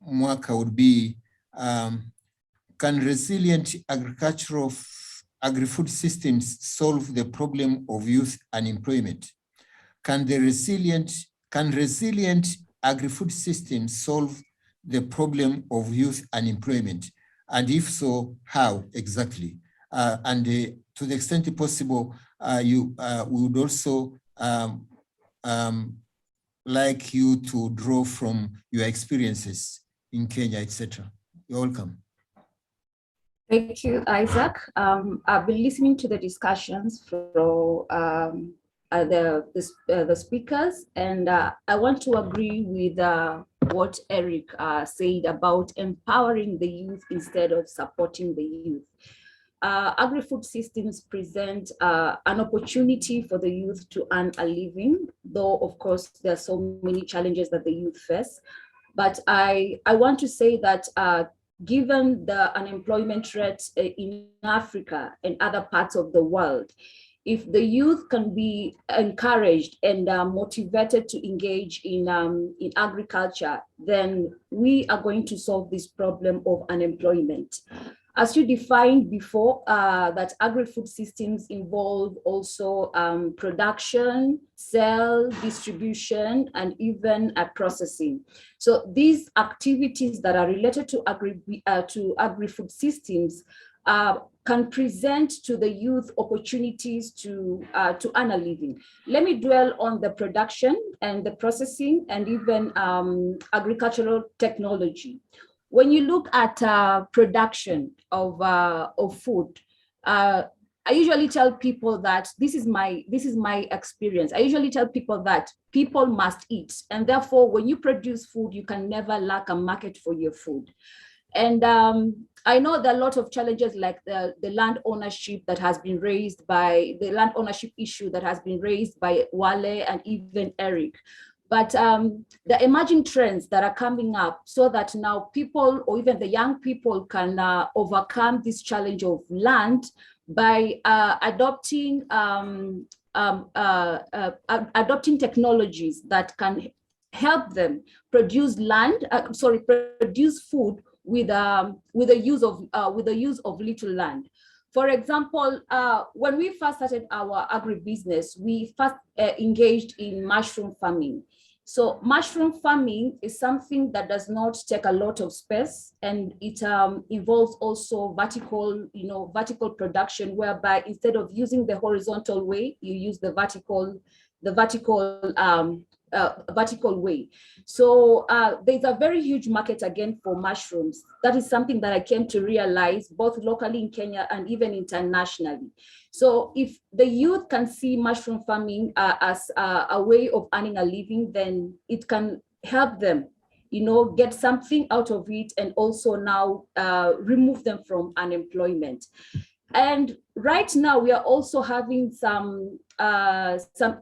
Mwaka, would be, can resilient agri-food systems solve the problem of youth unemployment? Can resilient agri-food systems solve the problem of youth unemployment? And if so, how exactly? And to the extent possible, we would also like you to draw from your experiences in Kenya, etc. You're welcome. Thank you, Isaac. I've been listening to the discussions from the speakers, and I want to agree with what Eric said about empowering the youth instead of supporting the youth. Agri-food systems present an opportunity for the youth to earn a living, though of course there are so many challenges that the youth face. But I want to say that given the unemployment rate in Africa and other parts of the world, if the youth can be encouraged and motivated to engage in agriculture, then we are going to solve this problem of unemployment. As you defined before, that agri-food systems involve also production, sale, distribution, and even processing. So these activities that are related to agri-food systems can present to the youth opportunities to earn a living. Let me dwell on the production and the processing and even agricultural technology. When you look at production of food, I usually tell people that this is my experience. I usually tell people that people must eat, and therefore, when you produce food, you can never lack a market for your food. And I know there are a lot of challenges like the land ownership that has been raised by the land ownership issue that has been raised by Wale and even Eric. But the emerging trends that are coming up so that now people or even the young people can overcome this challenge of land by adopting technologies that can help them produce produce food with the use of little land. For example, when we first started our agribusiness, we first engaged in mushroom farming. So mushroom farming is something that does not take a lot of space, and it involves also vertical production, whereby instead of using the horizontal way, you use the vertical way. So there's a very huge market again for mushrooms. That is something that I came to realize both locally in Kenya and even internationally. So if the youth can see mushroom farming as a way of earning a living, then it can help them, get something out of it, and also now remove them from unemployment. And right now we are also having some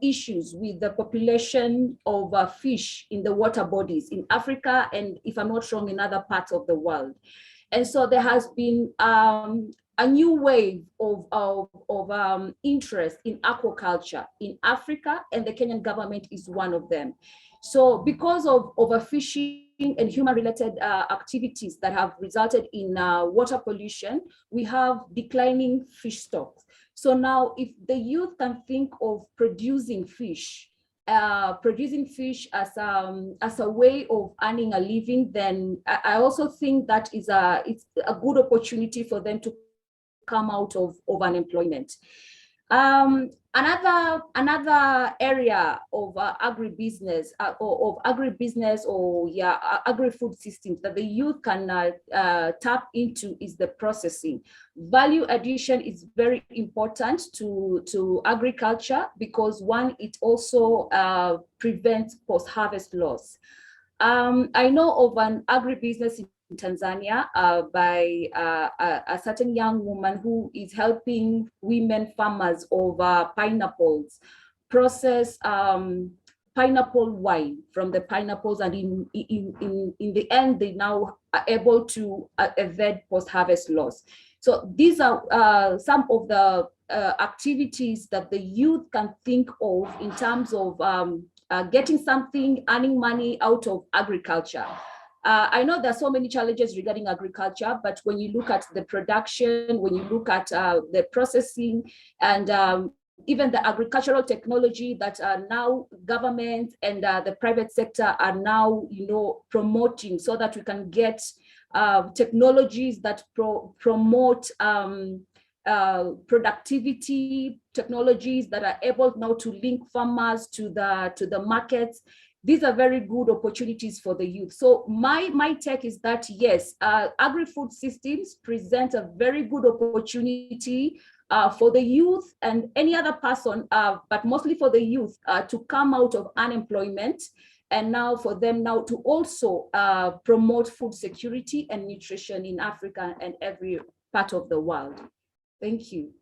issues with the population of fish in the water bodies in Africa, and if I'm not wrong, in other parts of the world. And so there has been a new wave of interest in aquaculture in Africa, and the Kenyan government is one of them. So because of overfishing and human-related activities that have resulted in water pollution, we have declining fish stocks. So now if the youth can think of producing fish as a way of earning a living, then I also think that it's a good opportunity for them to come out of unemployment. Another area of agribusiness agri-food systems that the youth can tap into is the processing. Value addition is very important to agriculture because one, it also prevents post-harvest loss. I know of an agribusiness in Tanzania by a certain young woman who is helping women farmers of pineapples process pineapple wine from the pineapples, and in the end they now are able to avoid post-harvest loss. So these are some of the activities that the youth can think of in terms of getting something, earning money out of agriculture. I know there are so many challenges regarding agriculture, but when you look at the production, when you look at the processing, and even the agricultural technology that now government and the private sector are now, promoting, so that we can get technologies that promote productivity, technologies that are able now to link farmers to the markets. These are very good opportunities for the youth. So my take is that yes, agri-food systems present a very good opportunity for the youth and any other person, but mostly for the youth to come out of unemployment, and now for them now to also promote food security and nutrition in Africa and every part of the world. Thank you.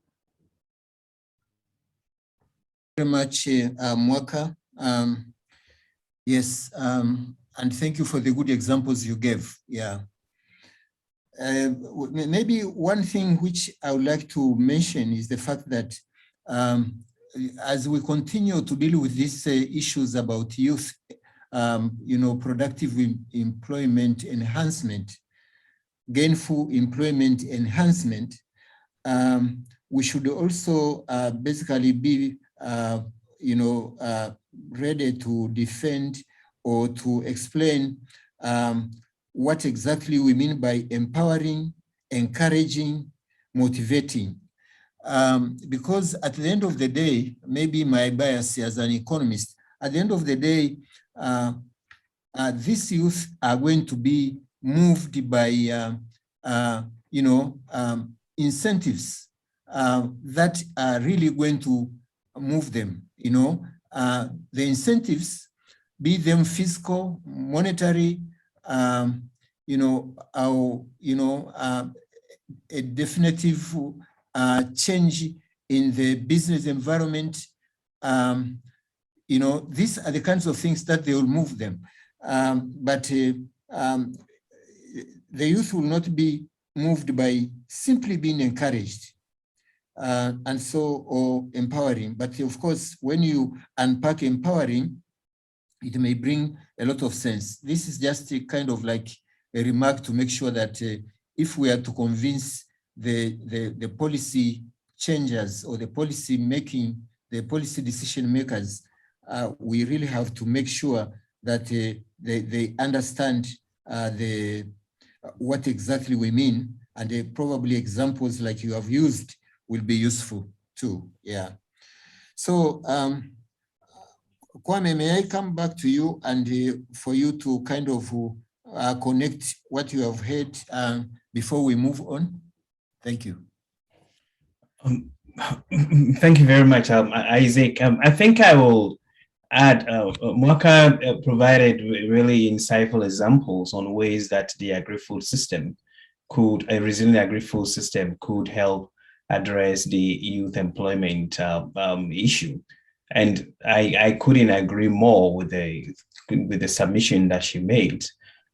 Very much, Mwaka. Yes, and thank you for the good examples you gave. Yeah. Maybe one thing which I would like to mention is the fact that as we continue to deal with these issues about youth, productive employment enhancement, gainful employment enhancement, we should also basically be, ready to defend or to explain what exactly we mean by empowering, encouraging, motivating. Because at the end of the day, maybe my bias as an economist, at the end of the day, these youth are going to be moved by, incentives that are really going to move them. The incentives, be them fiscal, monetary, a definitive change in the business environment. These are the kinds of things that they will move them. But the youth will not be moved by simply being encouraged or empowering. But of course, when you unpack empowering, it may bring a lot of sense. This is just a kind of like a remark to make sure that if we are to convince the policy changers or the policy decision makers, we really have to make sure that they understand what exactly we mean, and probably examples like you have used will be useful too. Yeah. So Kwame, may I come back to you and for you to kind of connect what you have heard before we move on? Thank you. Thank you very much, Isaac. I think I will add, Mwaka provided really insightful examples on ways that the Agri-Food system a resilient Agri-Food system could help address the youth employment issue. And I couldn't agree more with the submission that she made.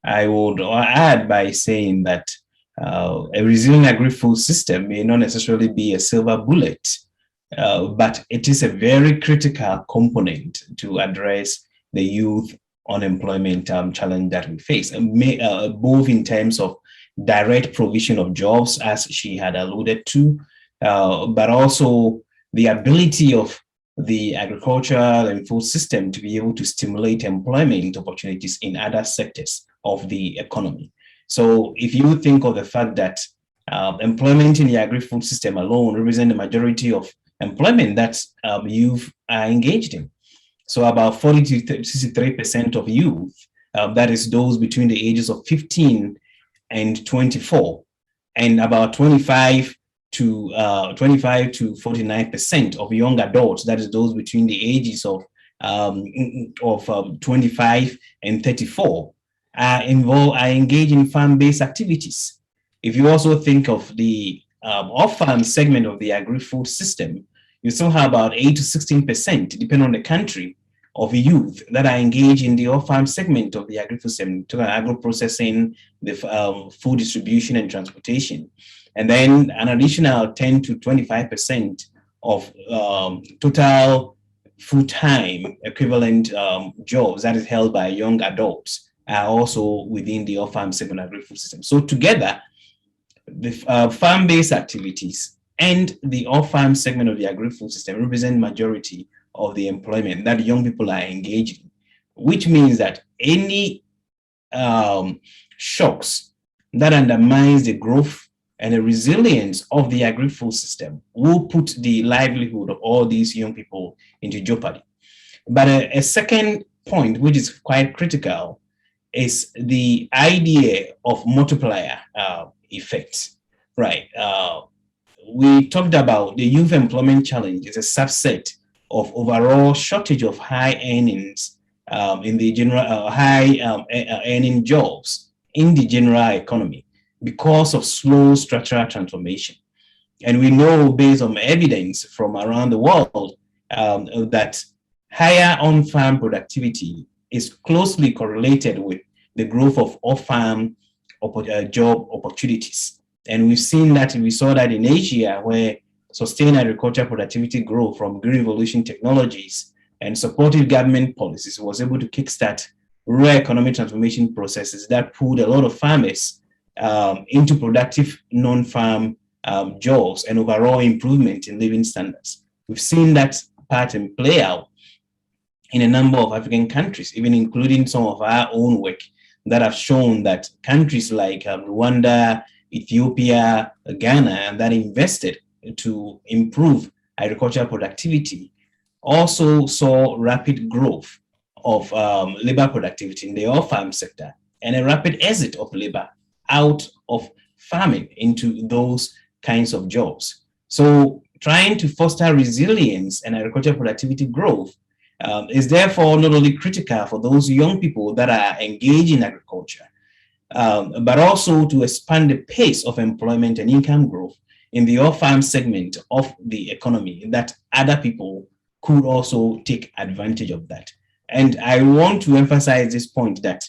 I would add by saying that a resilient Agri-Food system may not necessarily be a silver bullet, but it is a very critical component to address the youth unemployment challenge that we face, both in terms of direct provision of jobs, as she had alluded to, but also the ability of the agricultural and food system to be able to stimulate employment opportunities in other sectors of the economy. So if you think of the fact that employment in the agri-food system alone represents the majority of employment that youth are engaged in. So about 40 to 63% of youth, that is those between the ages of 15 and 24, and about 25 to 49% of young adults, that is those between the ages of 25 and 34, are engaged in farm-based activities. If you also think of the off-farm segment of the agri-food system, you still have about 8 to 16%, depending on the country, of youth that are engaged in the off-farm segment of the agri-food system, to agro-processing, the food distribution and transportation. And then an additional 10 to 25% of total full-time equivalent jobs that is held by young adults are also within the off-farm segment agri-food system. So together, the farm-based activities and the off-farm segment of the agri-food system represent majority of the employment that young people are engaged in, which means that any shocks that undermines the growth and the resilience of the agri-food system will put the livelihood of all these young people into jeopardy. But a second point, which is quite critical, is the idea of multiplier effects, right? We talked about the youth employment challenge is a subset of overall shortage of high earnings in the general earning jobs in the general economy because of slow structural transformation. And we know based on evidence from around the world that higher on-farm productivity is closely correlated with the growth of off-farm job opportunities. And we've seen that, we saw that in Asia, where sustained agricultural productivity growth from green revolution technologies and supportive government policies was able to kickstart rural economic transformation processes that pulled a lot of farmers into productive non-farm jobs and overall improvement in living standards. We've seen that pattern play out in a number of African countries, even including some of our own work that have shown that countries like Rwanda, Ethiopia, Ghana, that invested to improve agricultural productivity also saw rapid growth of labor productivity in the off-farm sector and a rapid exit of labor out of farming into those kinds of jobs. So trying to foster resilience and agricultural productivity growth is therefore not only critical for those young people that are engaged in agriculture, but also to expand the pace of employment and income growth in the off-farm segment of the economy, that other people could also take advantage of that. And I want to emphasize this point that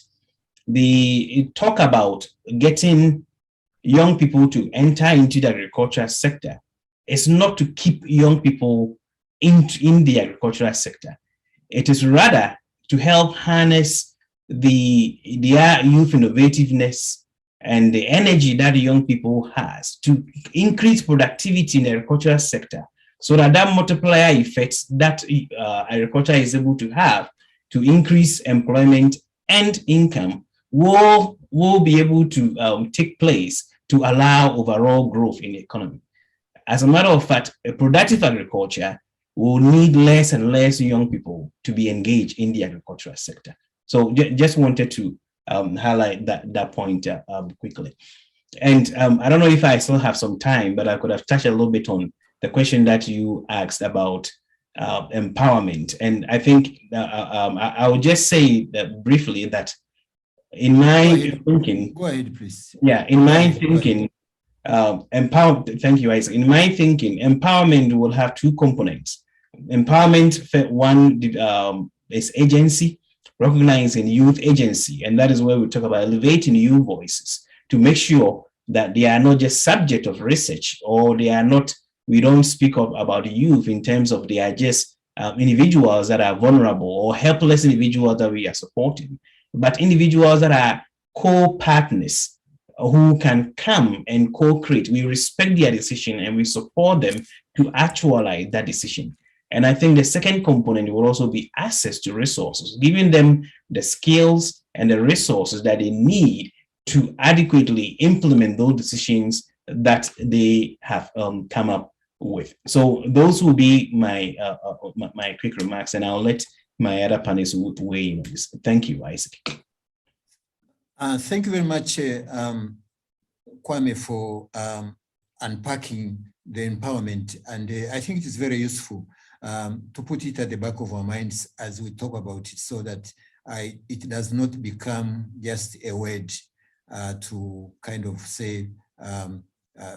the talk about getting young people to enter into the agricultural sector is not to keep young people in the agricultural sector. It is rather to help harness their youth innovativeness and the energy that the young people has to increase productivity in the agricultural sector, so that that multiplier effects that agriculture is able to have to increase employment and income will be able to take place to allow overall growth in the economy. As a matter of fact, a productive agriculture will need less and less young people to be engaged in the agricultural sector. So just wanted to highlight that point quickly. And I don't know if I still have some time, but I could have touched a little bit on the question that you asked about empowerment. And I think I will just say that briefly that in my thinking, go ahead, please. Yeah, in my thinking, thank you, Isaac. In my thinking, empowerment will have two components. Empowerment, one is agency, recognizing youth agency, and that is where we talk about elevating youth voices to make sure that they are not just subject of research, or they are not, we don't speak about youth in terms of they are just individuals that are vulnerable or helpless individuals that we are supporting, but individuals that are co-partners who can come and co-create. We respect their decision and we support them to actualize that decision. And I think the second component will also be access to resources, giving them the skills and the resources that they need to adequately implement those decisions that they have come up with. So those will be my my quick remarks, and I'll let my other panelists weigh in on this. Thank you, Isaac. Thank you very much, Kwame, for unpacking the empowerment. And I think it is very useful to put it at the back of our minds as we talk about it, so that it does not become just a word to kind of say,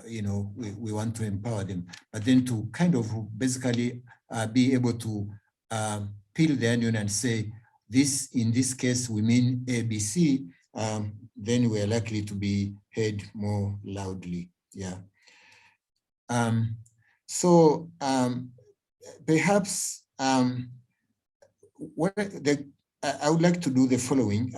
you know, we want to empower them, but then to kind of basically be able to peel the onion and say, this, in this case, we mean ABC, then we are likely to be heard more loudly. Yeah. So perhaps what I would like to do the following.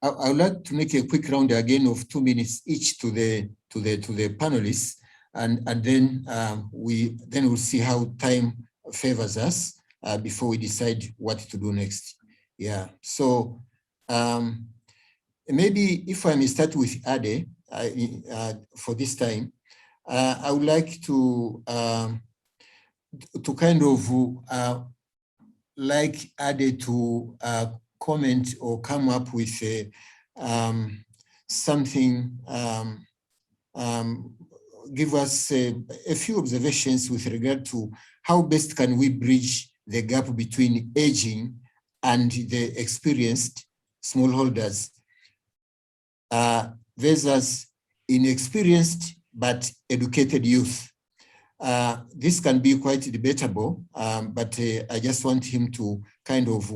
I would like to make a quick round again of 2 minutes each to the panelists, and then we'll see how time favors us before we decide what to do next. Yeah. So maybe if I may start with Ade for this time, I would like to kind of like Ade to comment or come up with something, give us a few observations with regard to how best can we bridge the gap between aging and the experienced smallholders versus inexperienced but educated youth. This can be quite debatable, but I just want him to kind of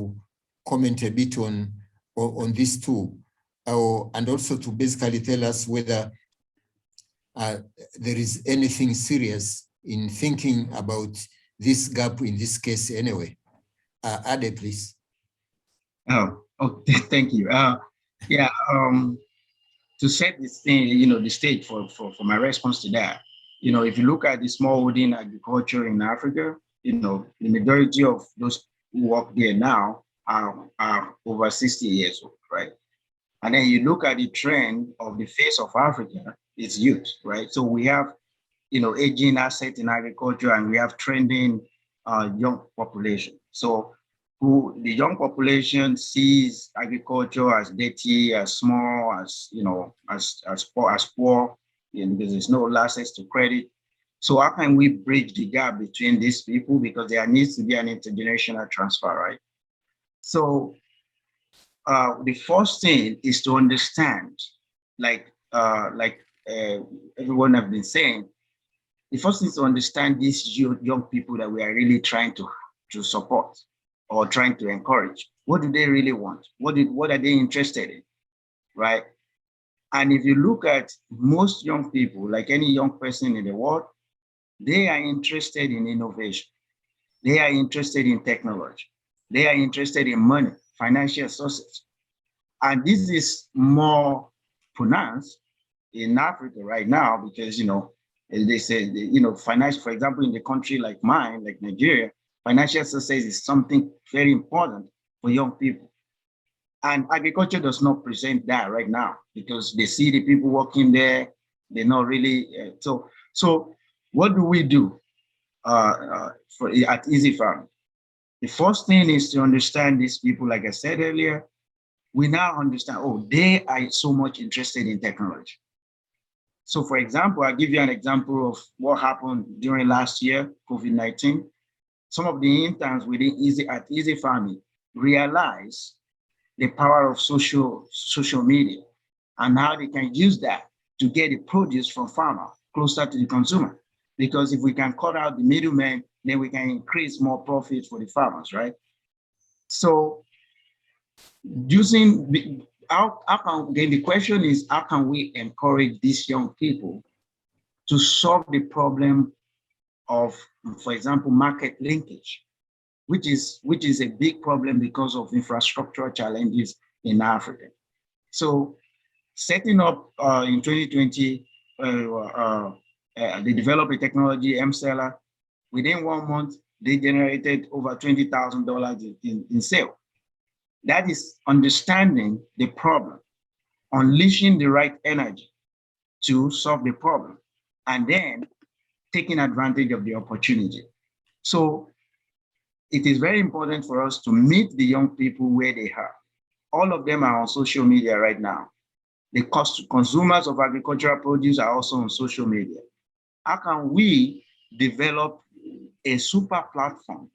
comment a bit on this too, and also to basically tell us whether there is anything serious in thinking about this gap in this case anyway. Ade, please. Oh, thank you. Yeah. to set this thing, you know, the stage for my response to that, you know, if you look at the smallholding agriculture in Africa, you know, the majority of those who work there now are over 60 years old, right? And then you look at the trend of the face of Africa, it's youth, right? So we have, you know, aging asset in agriculture, and we have trending young population. So who the young population sees agriculture as dirty, as small, as, you know, as poor, you know, because there's no access to credit. So how can we bridge the gap between these people? Because there needs to be an intergenerational transfer, right? So the first thing is to understand, like everyone have been saying, the first thing is to understand these young people that we are really trying to support or trying to encourage. What do they really want? What are they interested in, right? And if you look at most young people, like any young person in the world, they are interested in innovation. They are interested in technology. They are interested in money, financial sources. And this is more pronounced in Africa right now because, you know, they say, you know, finance, for example, in the country like mine, like Nigeria, financial success is something very important for young people. And agriculture does not present that right now because they see the people working there. They're not really, so what do we do at Easy Farm? The first thing is to understand these people, like I said earlier. We now understand, oh, they are so much interested in technology. So for example, I'll give you an example of what happened during last year, COVID-19. Some of the interns within Easy Farming realized the power of social media and how they can use that to get the produce from farmer closer to the consumer. Because if we can cut out the middleman, then we can increase more profits for the farmers, right? So then the question is, how can we encourage these young people to solve the problem of, for example, market linkage, which is a big problem because of infrastructural challenges in Africa. So setting up in 2020, they developed a technology, M-Seller. Within 1 month, they generated over $20,000 in sales. That is understanding the problem, unleashing the right energy to solve the problem, and then taking advantage of the opportunity. So it is very important for us to meet the young people where they are. All of them are on social media right now. The consumers of agricultural produce are also on social media. How can we develop a super platform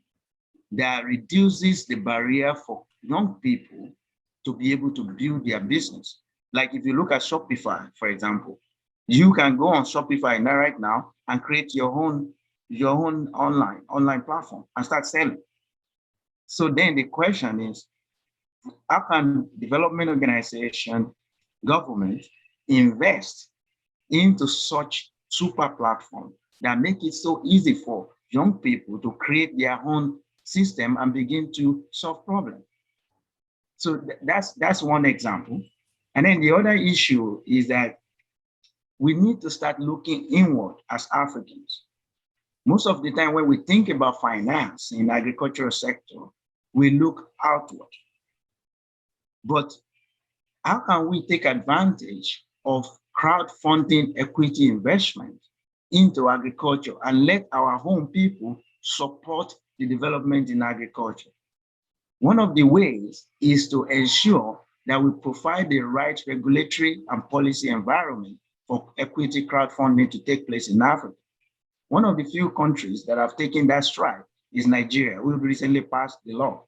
that reduces the barrier for young people to be able to build their business? Like if you look at Shopify, for example, you can go on Shopify now right now and create your own online platform and start selling. So then the question is, how can development organization, government invest into such super platform that make it so easy for young people to create their own system and begin to solve problems? So that's one example. And then the other issue is that we need to start looking inward as Africans. Most of the time when we think about finance in the agricultural sector, we look outward. But how can we take advantage of crowdfunding equity investment into agriculture and let our own people support the development in agriculture? One of the ways is to ensure that we provide the right regulatory and policy environment for equity crowdfunding to take place in Africa. One of the few countries that have taken that stride is Nigeria. We recently passed the law.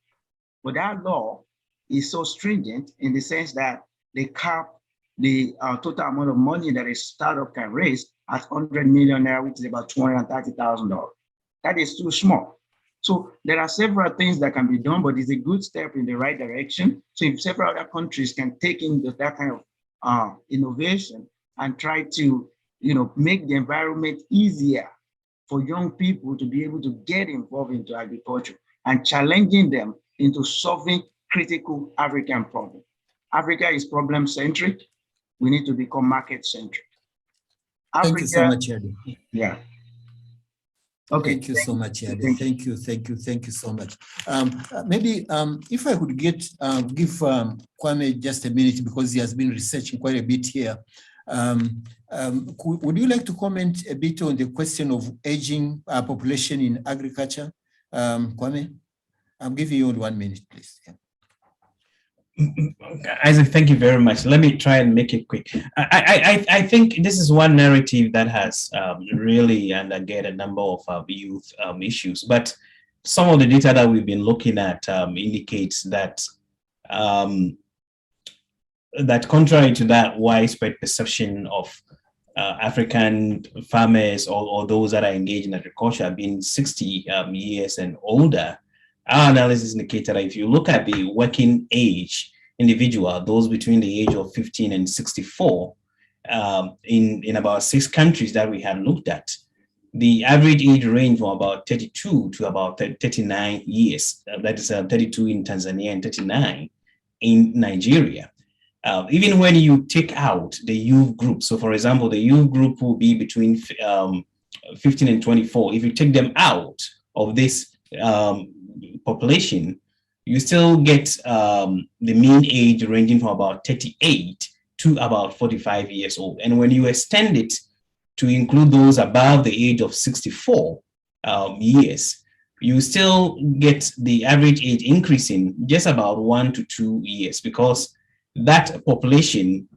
But that law is so stringent in the sense that they cap the total amount of money that a startup can raise at 100 million naira, which is about $230,000. That is too small. So there are several things that can be done, but it's a good step in the right direction. So if several other countries can take into that kind of innovation and try to, make the environment easier for young people to be able to get involved into agriculture and challenging them into solving critical African problems. Africa is problem-centric. We need to become market-centric. Thank you so much, Eddie. Yeah. Okay. Thank you so much, Eddie. Thank you so much. Maybe if I could give Kwame just a minute, because he has been researching quite a bit here. Would you like to comment a bit on the question of aging population in agriculture, Kwame? I'm giving you 1 minute, please. Yeah. Isaac, thank you very much. Let me try and make it quick. I think this is one narrative that has really undergate a number of youth issues, but some of the data that we've been looking at indicates that that contrary to that widespread perception of African farmers or those that are engaged in agriculture being 60 years and older, our analysis indicates that if you look at the working age individual, those between the age of 15 and 64, in about 6 countries that we had looked at, the average age range from about 32 to about 39 years. That is 32 in Tanzania and 39 in Nigeria. Even when you take out the youth group, so for example, the youth group will be between 15 and 24. If you take them out of this population, you still get the mean age ranging from about 38 to about 45 years old. And when you extend it to include those above the age of 64 years, you still get the average age increasing just about 1 to 2 years, because that population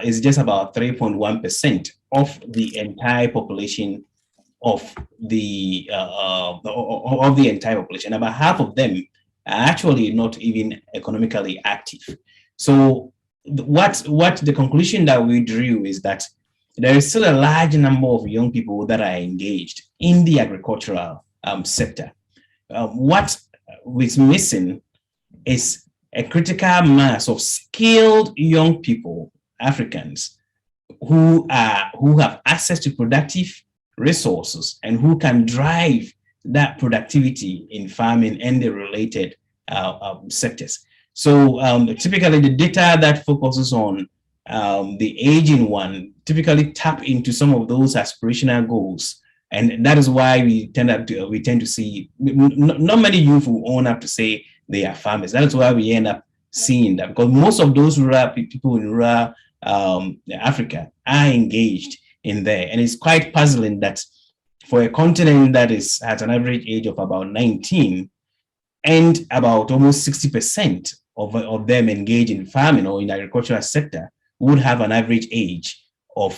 is just about 3.1% of the entire population of the entire population. About half of them are actually not even economically active. So what the conclusion that we drew is that there is still a large number of young people that are engaged in the agricultural sector. What is missing is a critical mass of skilled young people, Africans, who have access to productive resources and who can drive that productivity in farming and the related sectors. So typically the data that focuses on the aging one typically tap into some of those aspirational goals. And that is why we tend to see not many youth who own up to say they are farmers. That is why we end up seeing that, because most of those rural people in rural Africa are engaged in there. And it's quite puzzling that for a continent that has an average age of about 19 and about almost 60% of them engaged in farming or in the agricultural sector would have an average age of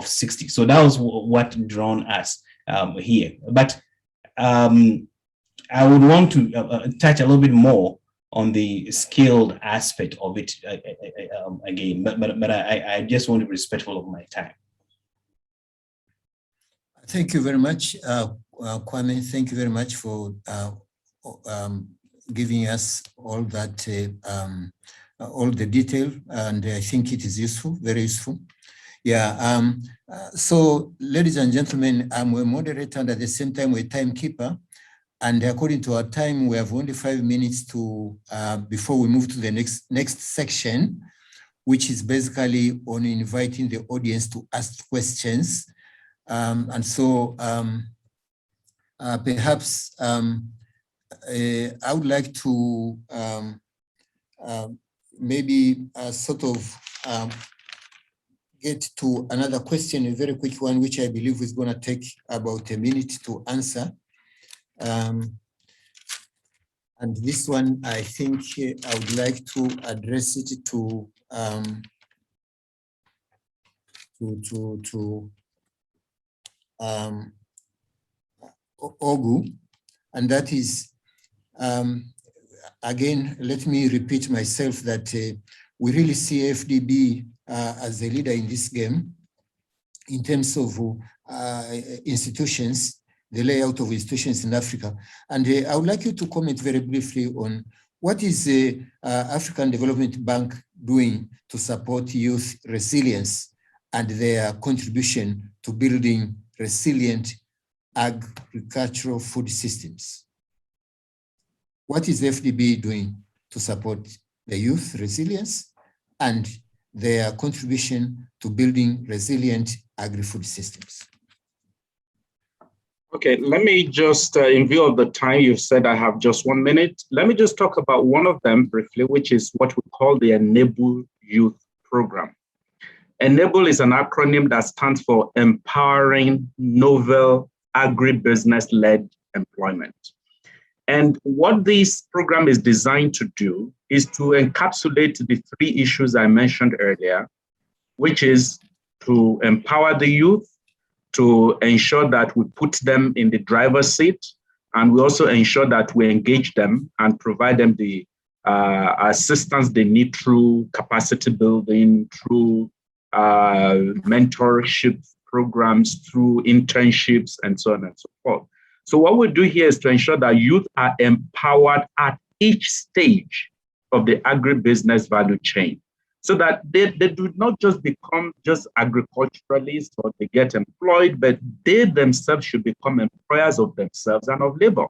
60. So that was what drawn us here. But I would want to touch a little bit more on the skilled aspect of it again, but I just want to be respectful of my time. Thank you very much, Kwame. Thank you very much for giving us all that, all the detail, and I think it is useful, very useful. Yeah. So, ladies and gentlemen, I'm a moderator and at the same time a timekeeper. And according to our time, we have only 5 minutes to before we move to the next section, which is basically on inviting the audience to ask questions. And so perhaps I would like to maybe sort of get to another question, a very quick one, which I believe is going to take about a minute to answer. And this one, I think I would like to address it to Ogu, and that is, again, let me repeat myself that we really see FDB as a leader in this game in terms of institutions, the layout of institutions in Africa. And I would like you to comment very briefly on what is the African Development Bank doing to support youth resilience and their contribution to building resilient agricultural food systems. What is the FDB doing to support the youth resilience and their contribution to building resilient agri-food systems. Okay, let me just, in view of the time, you've said I have just 1 minute. Let me just talk about one of them briefly, which is what we call the Enable Youth Program. Enable is an acronym that stands for Empowering Novel Agribusiness-Led Employment. And what this program is designed to do is to encapsulate the 3 issues I mentioned earlier, which is to empower the youth, to ensure that we put them in the driver's seat, and we also ensure that we engage them and provide them the assistance they need through capacity building, through mentorship programs, through internships, and so on and so forth. So what we do here is to ensure that youth are empowered at each stage of the agribusiness value chain, so that they do not just become just agriculturalists or they get employed, but they themselves should become employers of themselves and of labor.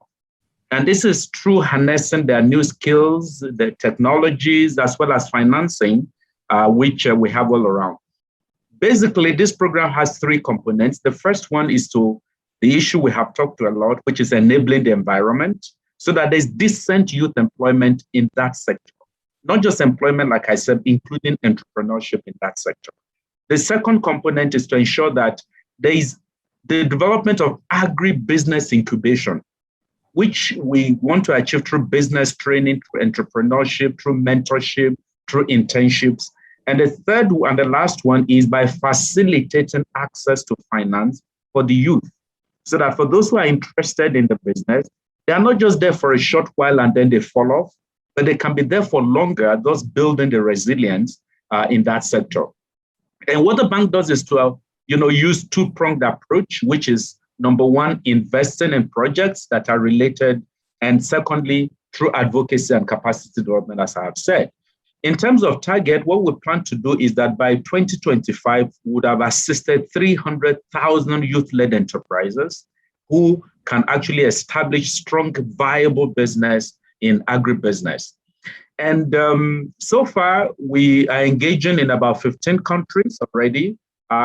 And this is through harnessing their new skills, the technologies, as well as financing, which we have all around. Basically, this program has 3 components. The first one is the issue we have talked to a lot, which is enabling the environment so that there's decent youth employment in that sector. Not just employment, like I said, including entrepreneurship in that sector. The second component is to ensure that there is the development of agribusiness incubation, which we want to achieve through business training, through entrepreneurship, through mentorship, through internships. And the third and the last one is by facilitating access to finance for the youth, so that for those who are interested in the business, they are not just there for a short while and then they fall off, but they can be there for longer, thus building the resilience in that sector. And what the bank does is to use 2-pronged approach, which is number 1, investing in projects that are related, and secondly, through advocacy and capacity development, as I have said. In terms of target, what we plan to do is that by 2025, we would have assisted 300,000 youth-led enterprises who can actually establish strong, viable business in agribusiness. And so far, we are engaging in about 15 countries already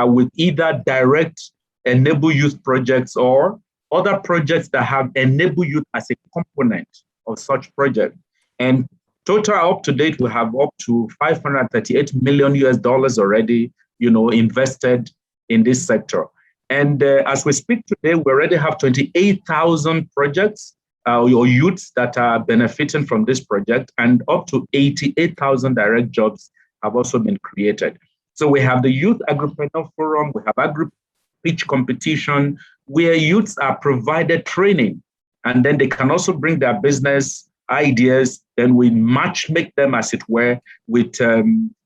with either direct Enable Youth projects or other projects that have Enable Youth as a component of such project. And total up to date, we have up to $538 million already, invested in this sector. And as we speak today, we already have 28,000 projects or youths that are benefiting from this project, and up to 88,000 direct jobs have also been created. So we have the Youth Agripreneur Forum, we have Agri-Pitch competition, where youths are provided training, and then they can also bring their business ideas. Then we make them, as it were, with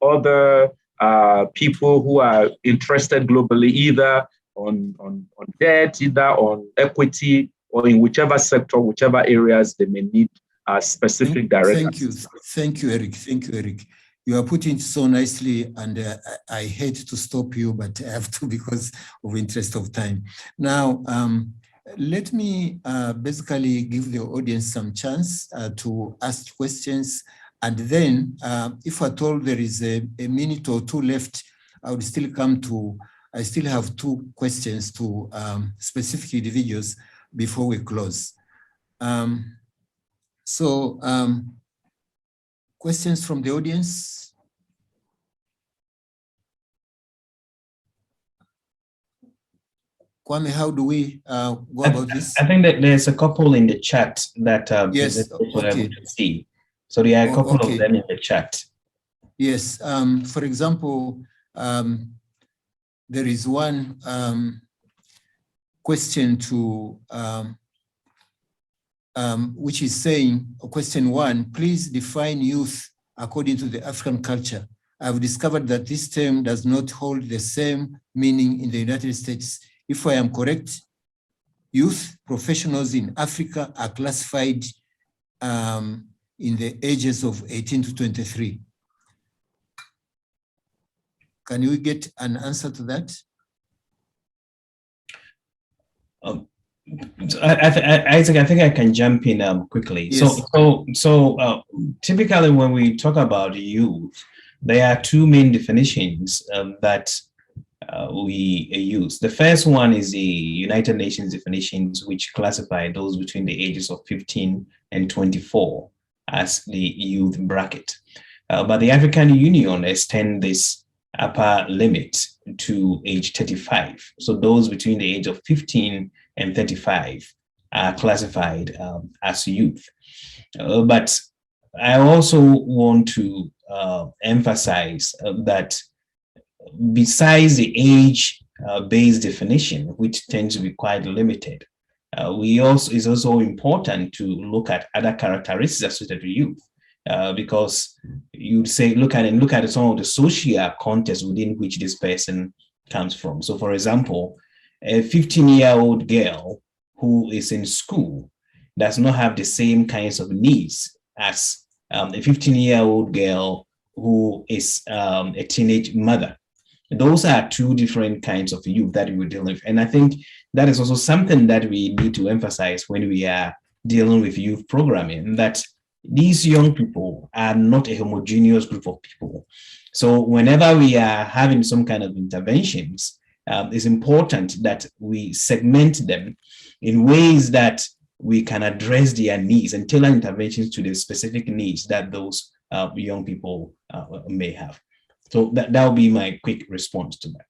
other people who are interested globally, either on debt, either on equity, or in whichever sector, whichever areas they may need specific direction. Thank you, Eric. Thank you, Eric. You are putting it so nicely, and I hate to stop you, but I have to because of interest of time. Now, let me basically give the audience some chance to ask questions, and then if at all there is a minute or 2 left, I would still I still have 2 questions to specific individuals before we close. Questions from the audience? Kwame, how do we go about this? I think that there's a couple in the chat that yes, we're able to see. So there are a couple of them in the chat. Yes, for example, there is one question to which is saying, question 1, please define youth according to the African culture. I've discovered that this term does not hold the same meaning in the United States. If I am correct, youth professionals in Africa are classified in the ages of 18 to 23. Can you get an answer to that? Isaac, I think I can jump in quickly. Yes. So typically when we talk about youth, there are two main definitions that we use. The first one is the United Nations definitions, which classify those between the ages of 15 and 24 as the youth bracket. But the African Union extends this upper limit to age 35. So those between the age of 15 and 35 are classified as youth. But I also want to emphasize that besides the age-based definition, which tends to be quite limited, it's also important to look at other characteristics associated with youth, because you'd say look at some of the social context within which this person comes from. So, for example, a 15-year-old girl who is in school does not have the same kinds of needs as a 15-year-old girl who is a teenage mother. Those are two different kinds of youth that we deal with. And I think that is also something that we need to emphasize when we are dealing with youth programming, that these young people are not a homogeneous group of people. So whenever we are having some kind of interventions, it's important that we segment them in ways that we can address their needs and tailor interventions to the specific needs that those young people may have. So that will be my quick response to that.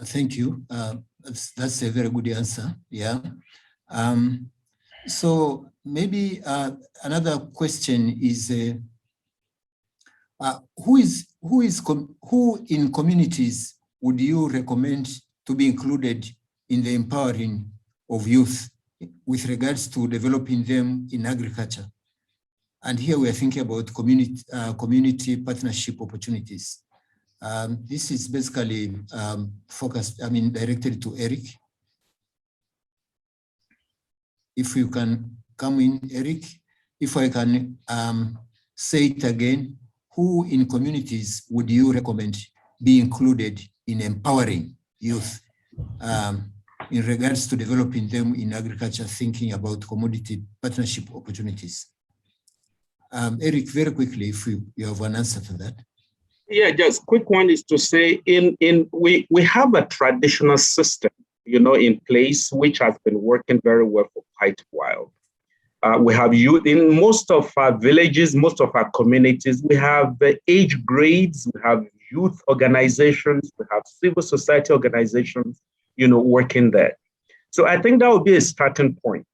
Thank you. That's a very good answer. Yeah. So maybe another question is, who in communities would you recommend to be included in the empowering of youth with regards to developing them in agriculture? And here we are thinking about community partnership opportunities. This is basically directed to Eric. If you can come in, Eric. If I can say it again, who in communities would you recommend be included in empowering youth in regards to developing them in agriculture, thinking about commodity partnership opportunities? Eric, very quickly, if you have an answer to that. Yeah, just quick one is to say we have a traditional system, in place, which has been working very well for quite a while. We have youth in most of our villages, most of our communities. We have age grades, we have youth organizations, we have civil society organizations, working there. So I think that would be a starting point.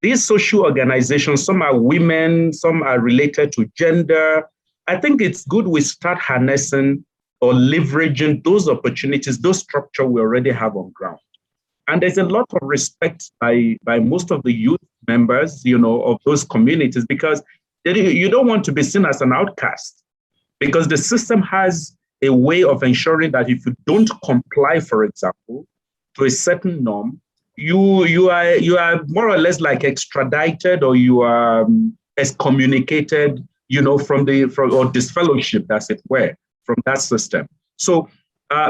These social organizations, some are women, some are related to gender. I think it's good we start harnessing or leveraging those opportunities, those structure we already have on ground. And there's a lot of respect by most of the youth members, of those communities, because you don't want to be seen as an outcast, because the system has a way of ensuring that if you don't comply, for example, to a certain norm, you are more or less like extradited, or you are excommunicated, from disfellowship, as it were, from that system. So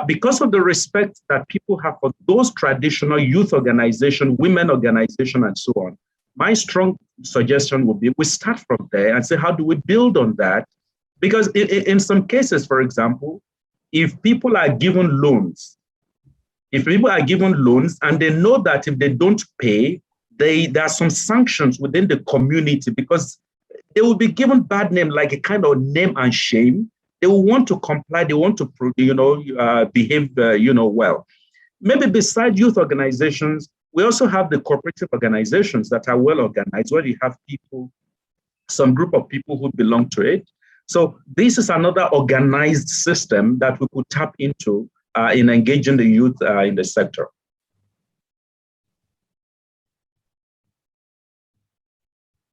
because of the respect that people have for those traditional youth organizations, women organizations, and so on, my strong suggestion would be we start from there and say, how do we build on that? Because in some cases, for example, if people are given loans, and they know that if they don't pay, there are some sanctions within the community, because they will be given bad name, like a kind of name and shame. They will want to comply. They want to, behave, well. Maybe beside youth organizations, we also have the cooperative organizations that are well organized, where you have people, some group of people who belong to it. So this is another organized system that we could tap into in engaging the youth in the sector.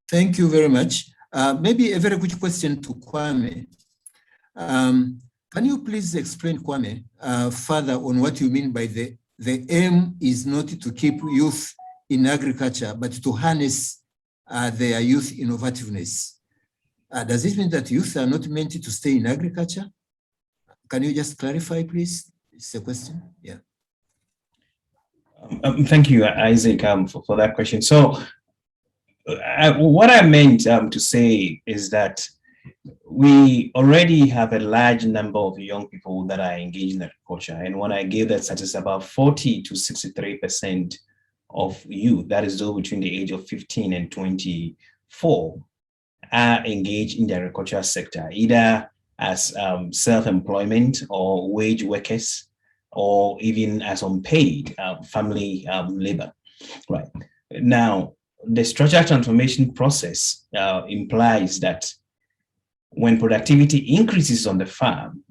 Thank you very much. Maybe a very quick question to Kwame. Can you please explain, Kwame, further on what you mean by the aim is not to keep youth in agriculture, but to harness their youth innovativeness? Does it mean that youth are not meant to stay in agriculture? Can you just clarify, please? It's a question. Yeah. Thank you, Isaac, for that question. So what I meant to say is that we already have a large number of young people that are engaged in agriculture. And when I gave that statistic, about 40 to 63% of youth, that is those between the age of 15 and 24, are engaged in the agricultural sector, either as self-employment or wage workers, or even as unpaid family labor. Right. Now, the structural transformation process implies that when productivity increases on the farm,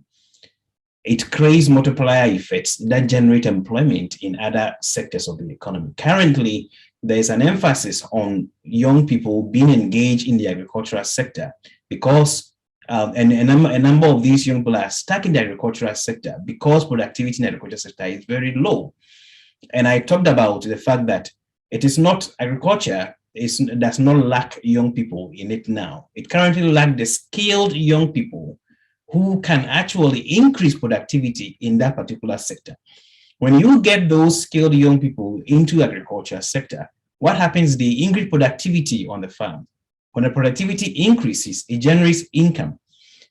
it creates multiplier effects that generate employment in other sectors of the economy. Currently, there's an emphasis on young people being engaged in the agricultural sector because and a number of these young people are stuck in the agricultural sector because productivity in the agricultural sector is very low. And I talked about the fact that it is not agriculture does not lack young people in it now. It currently lacks the skilled young people who can actually increase productivity in that particular sector. When you get those skilled young people into agriculture sector, what happens? They increase productivity on the farm. When the productivity increases, it generates income.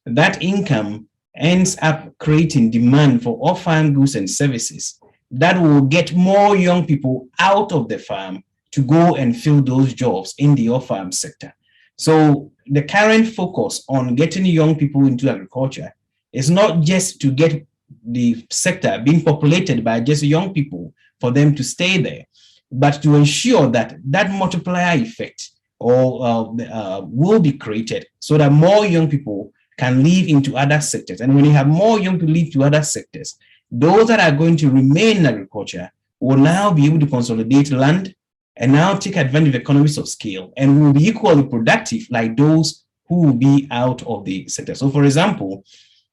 That income ends up creating demand for off-farm goods and services that will get more young people out of the farm to go and fill those jobs in the off-farm sector. So the current focus on getting young people into agriculture is not just to get the sector being populated by just young people for them to stay there, but to ensure that that multiplier effect will be created so that more young people can live into other sectors. And when you have more young people live to other sectors, those that are going to remain in agriculture will now be able to consolidate land and now take advantage of economies of scale and will be equally productive like those who will be out of the sector. So for example,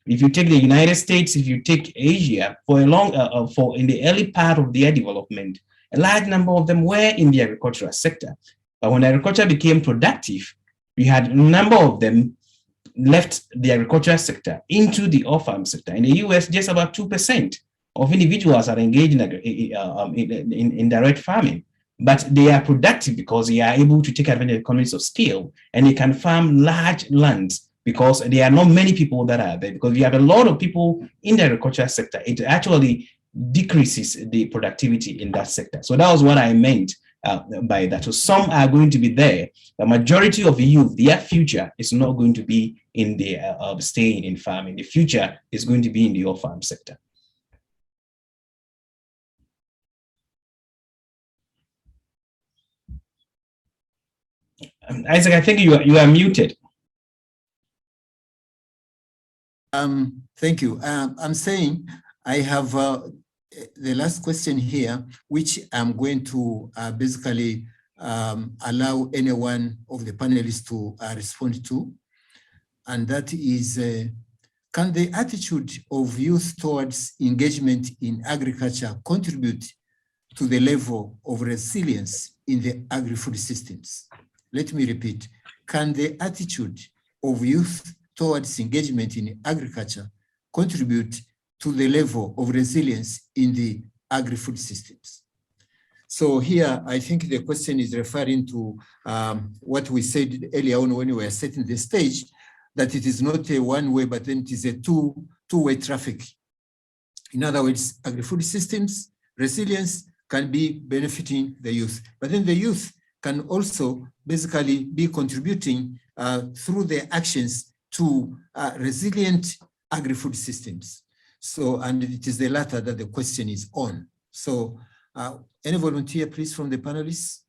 if you take the United States, if you take Asia, for in the early part of their development, a large number of them were in the agricultural sector. But when agriculture became productive, we had a number of them left the agricultural sector into the off-farm sector. In the US, just about 2% of individuals are engaged in direct farming. But they are productive because they are able to take advantage of economies of scale and they can farm large lands because there are not many people that are there. Because we have a lot of people in the agricultural sector, it actually decreases the productivity in that sector. So that was what I meant by that. So some are going to be there. The majority of the youth, their future is not going to be in the staying in farming. The future is going to be in the off-farm sector. Isaac, I think you are muted. Thank you. I'm saying I have the last question here, which I'm going to basically allow any one of the panelists to respond to. And that is, can the attitude of youth towards engagement in agriculture contribute to the level of resilience in the agri-food systems? Let me repeat, can the attitude of youth towards engagement in agriculture contribute to the level of resilience in the agri-food systems? So here, I think the question is referring to what we said earlier on when we were setting the stage, that it is not a one-way, but then it is a two-way traffic. In other words, agri-food systems, resilience can be benefiting the youth, but then the youth can also basically be contributing through their actions to resilient agri-food systems. So, and it is the latter that the question is on. So, any volunteer, please, from the panelists?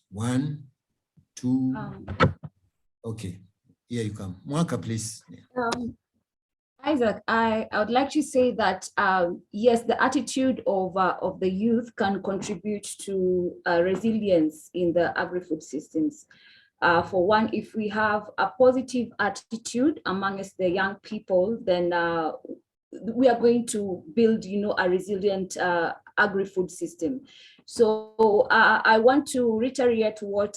One, two, okay, here you come. Mwaka, please. Isaac, I would like to say that, yes, the attitude of the youth can contribute to resilience in the agri-food systems. For one, if we have a positive attitude amongst the young people, then we are going to build, a resilient agri-food system. So I want to reiterate what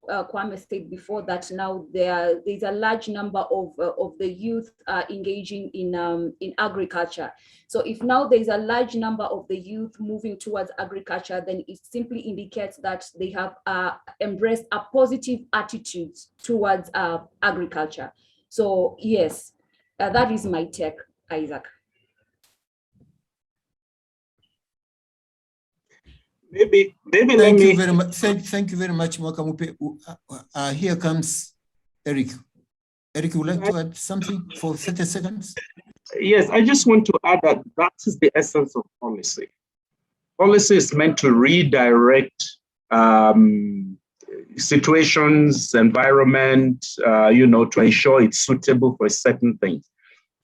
Kwame said before, that now there's a large number of the youth engaging in agriculture. So if now there's a large number of the youth moving towards agriculture, then it simply indicates that they have embraced a positive attitude towards agriculture. So yes, that is my take, Isaac. Maybe Thank let me. you very much. Thank you very much, Mwakamupe. Here comes Eric. Eric, would like to add something for 30 seconds? Yes, I just want to add that that is the essence of policy. Policy is meant to redirect situations, environment, to ensure it's suitable for certain things.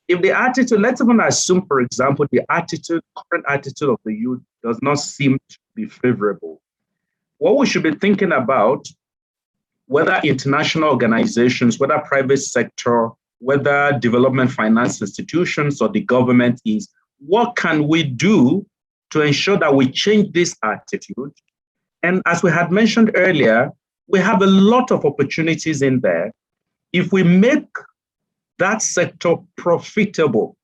If the attitude, let's even assume, for example, the current attitude of the youth does not seem to be favorable. What we should be thinking about, whether international organizations, whether private sector, whether development finance institutions or the government, is what can we do to ensure that we change this attitude? And as we had mentioned earlier, we have a lot of opportunities in there. If we make that sector profitable,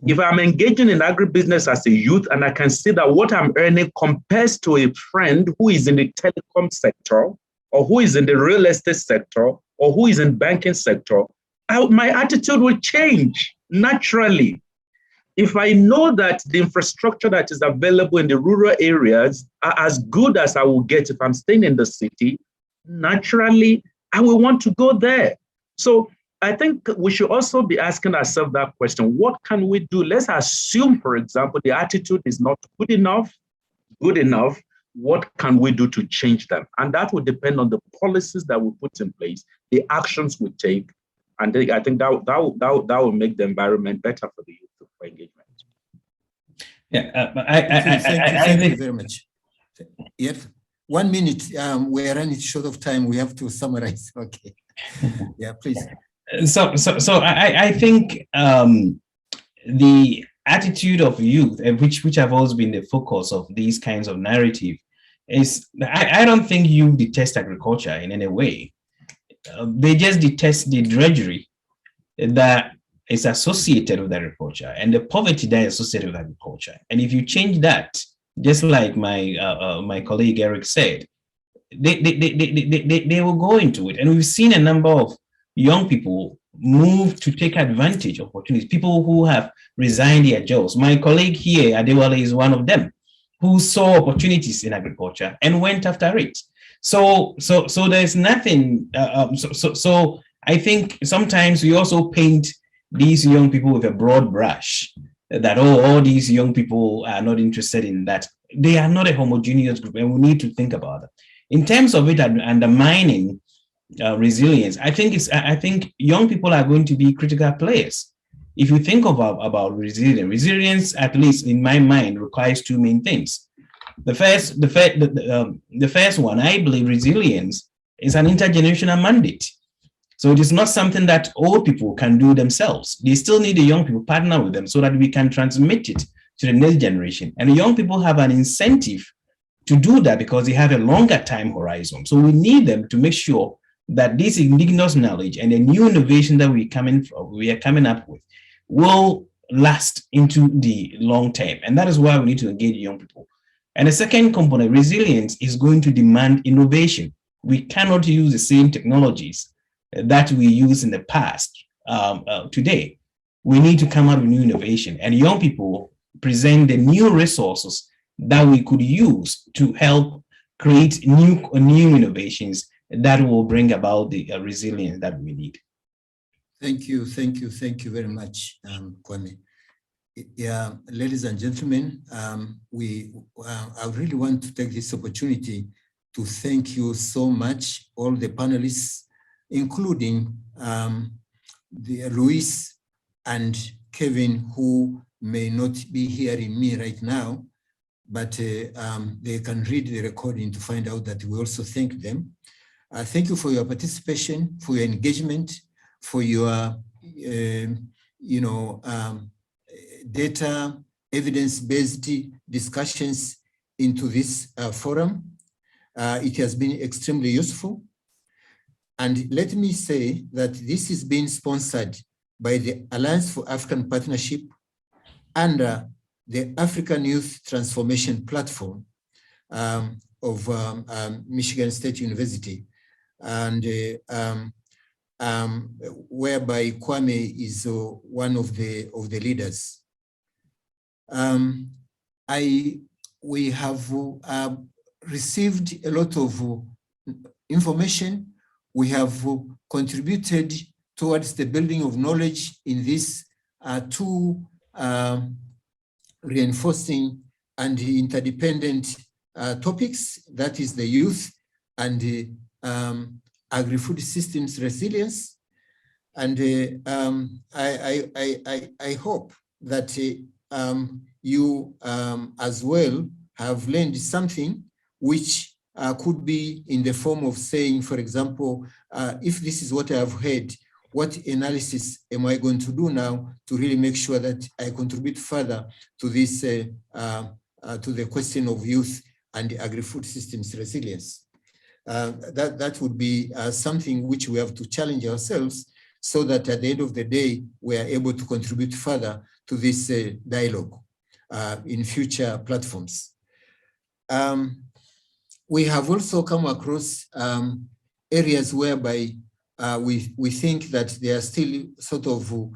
if I'm engaging in agribusiness as a youth and I can see that what I'm earning compares to a friend who is in the telecom sector, or who is in the real estate sector, or who is in banking sector, my attitude will change naturally. If I know that the infrastructure that is available in the rural areas are as good as I will get if I'm staying in the city, naturally, I will want to go there. So I think we should also be asking ourselves that question: what can we do? Let's assume, for example, the attitude is not good enough. What can we do to change them? And that will depend on the policies that we put in place, the actions we take. And I think that will make the environment better for the youth for engagement. Yeah, thank you very much. Yes, 1 minute. We are running short of time. We have to summarize. Okay. Yeah, please. So I think the attitude of youth, which have always been the focus of these kinds of narrative, is I don't think you detest agriculture in any way. They just detest the drudgery that is associated with agriculture and the poverty that is associated with agriculture. And if you change that, just like my colleague Eric said, they will go into it. And we've seen a number of young people move to take advantage of opportunities, people who have resigned their jobs. My colleague here, Adewale, is one of them, who saw opportunities in agriculture and went after it. So there's nothing. So I think sometimes we also paint these young people with a broad brush that, oh, all these young people are not interested in that. They are not a homogeneous group, and we need to think about it. In terms of it undermining resilience, I think young people are going to be critical players. If you think about resilience, at least in my mind, requires two main things. The first one, I believe resilience is an intergenerational mandate. So it is not something that old people can do themselves. They still need the young people partner with them so that we can transmit it to the next generation. And the young people have an incentive to do that because they have a longer time horizon. So we need them to make sure that this indigenous knowledge and the new innovation that we are coming up with will last into the long term. And that is why we need to engage young people. And the second component, resilience, is going to demand innovation. We cannot use the same technologies that we used in the past today. We need to come up with new innovation, and young people present the new resources that we could use to help create new innovations that will bring about the resilience that we need. Thank you very much, Kwame. Yeah, ladies and gentlemen, I really want to take this opportunity to thank you so much, all the panelists, including Luis and Kevin, who may not be hearing me right now, but they can read the recording to find out that we also thank them. Thank you for your participation, for your engagement, for your data, evidence-based discussions into this forum. It has been extremely useful. And let me say that this is being sponsored by the Alliance for African Partnership under the African Youth Transformation Platform of Michigan State University, and whereby Kwame is one of the leaders. We have received a lot of information. We have contributed towards the building of knowledge in these two reinforcing and interdependent topics, that is the youth and the agri-food systems resilience. And I hope that you as well have learned something which could be in the form of saying, for example, if this is what I have heard, what analysis am I going to do now to really make sure that I contribute further to this, to the question of youth and the agri-food systems resilience? That would be something which we have to challenge ourselves, so that at the end of the day, we are able to contribute further to this dialogue in future platforms. We have also come across areas whereby we think that they are still sort of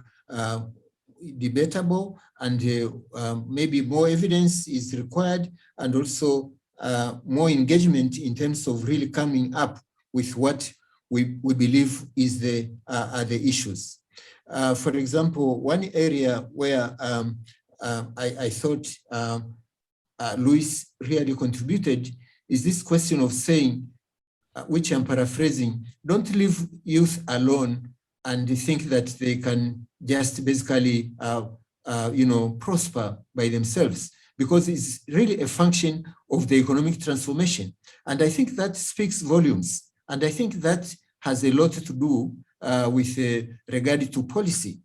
debatable, and maybe more evidence is required, and also more engagement in terms of really coming up with what we believe is are the issues. For example, one area where I thought Luis really contributed is this question of saying, which I'm paraphrasing, don't leave youth alone and think that they can just basically, prosper by themselves, because it's really a function of the economic transformation. And I think that speaks volumes. And I think that has a lot to do with regard to policy,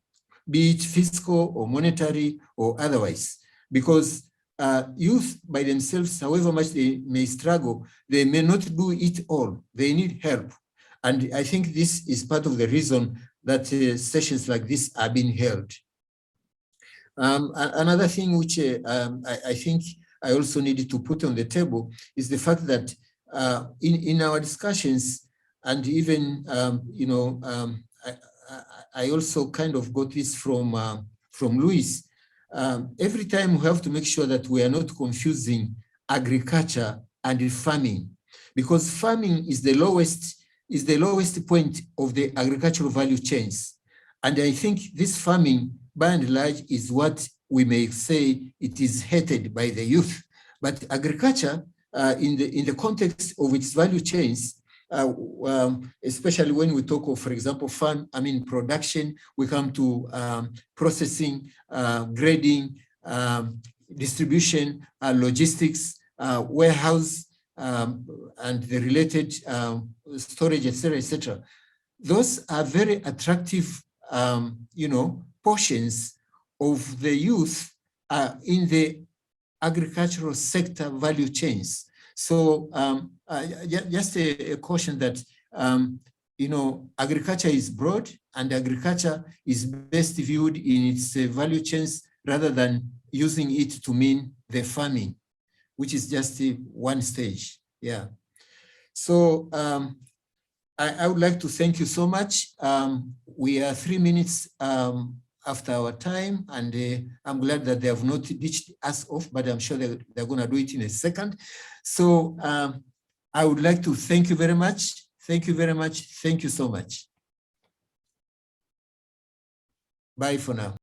be it fiscal or monetary or otherwise, because youth by themselves, however much they may struggle, they may not do it all. They need help. And I think this is part of the reason that sessions like this are being held. Another thing which I think I also needed to put on the table is the fact that in our discussions, and even, I also kind of got this from Luis. Every time we have to make sure that we are not confusing agriculture and farming, because farming is the lowest point of the agricultural value chains. And I think this farming, by and large, is what we may say it is hated by the youth. But agriculture, in the context of its value chains, especially when we talk of, for example, production, we come to processing, grading, distribution, logistics, warehouse, and the related storage, etc., etc. Those are very attractive, portions of the youth in the agricultural sector value chains. So just a caution that, agriculture is broad, and agriculture is best viewed in its value chains rather than using it to mean the farming, which is just one stage. Yeah. So I would like to thank you so much. We are 3 minutes after our time, and I'm glad that they have not ditched us off, but I'm sure they're going to do it in a second. So I would like to thank you very much. Thank you very much. Thank you so much. Bye for now.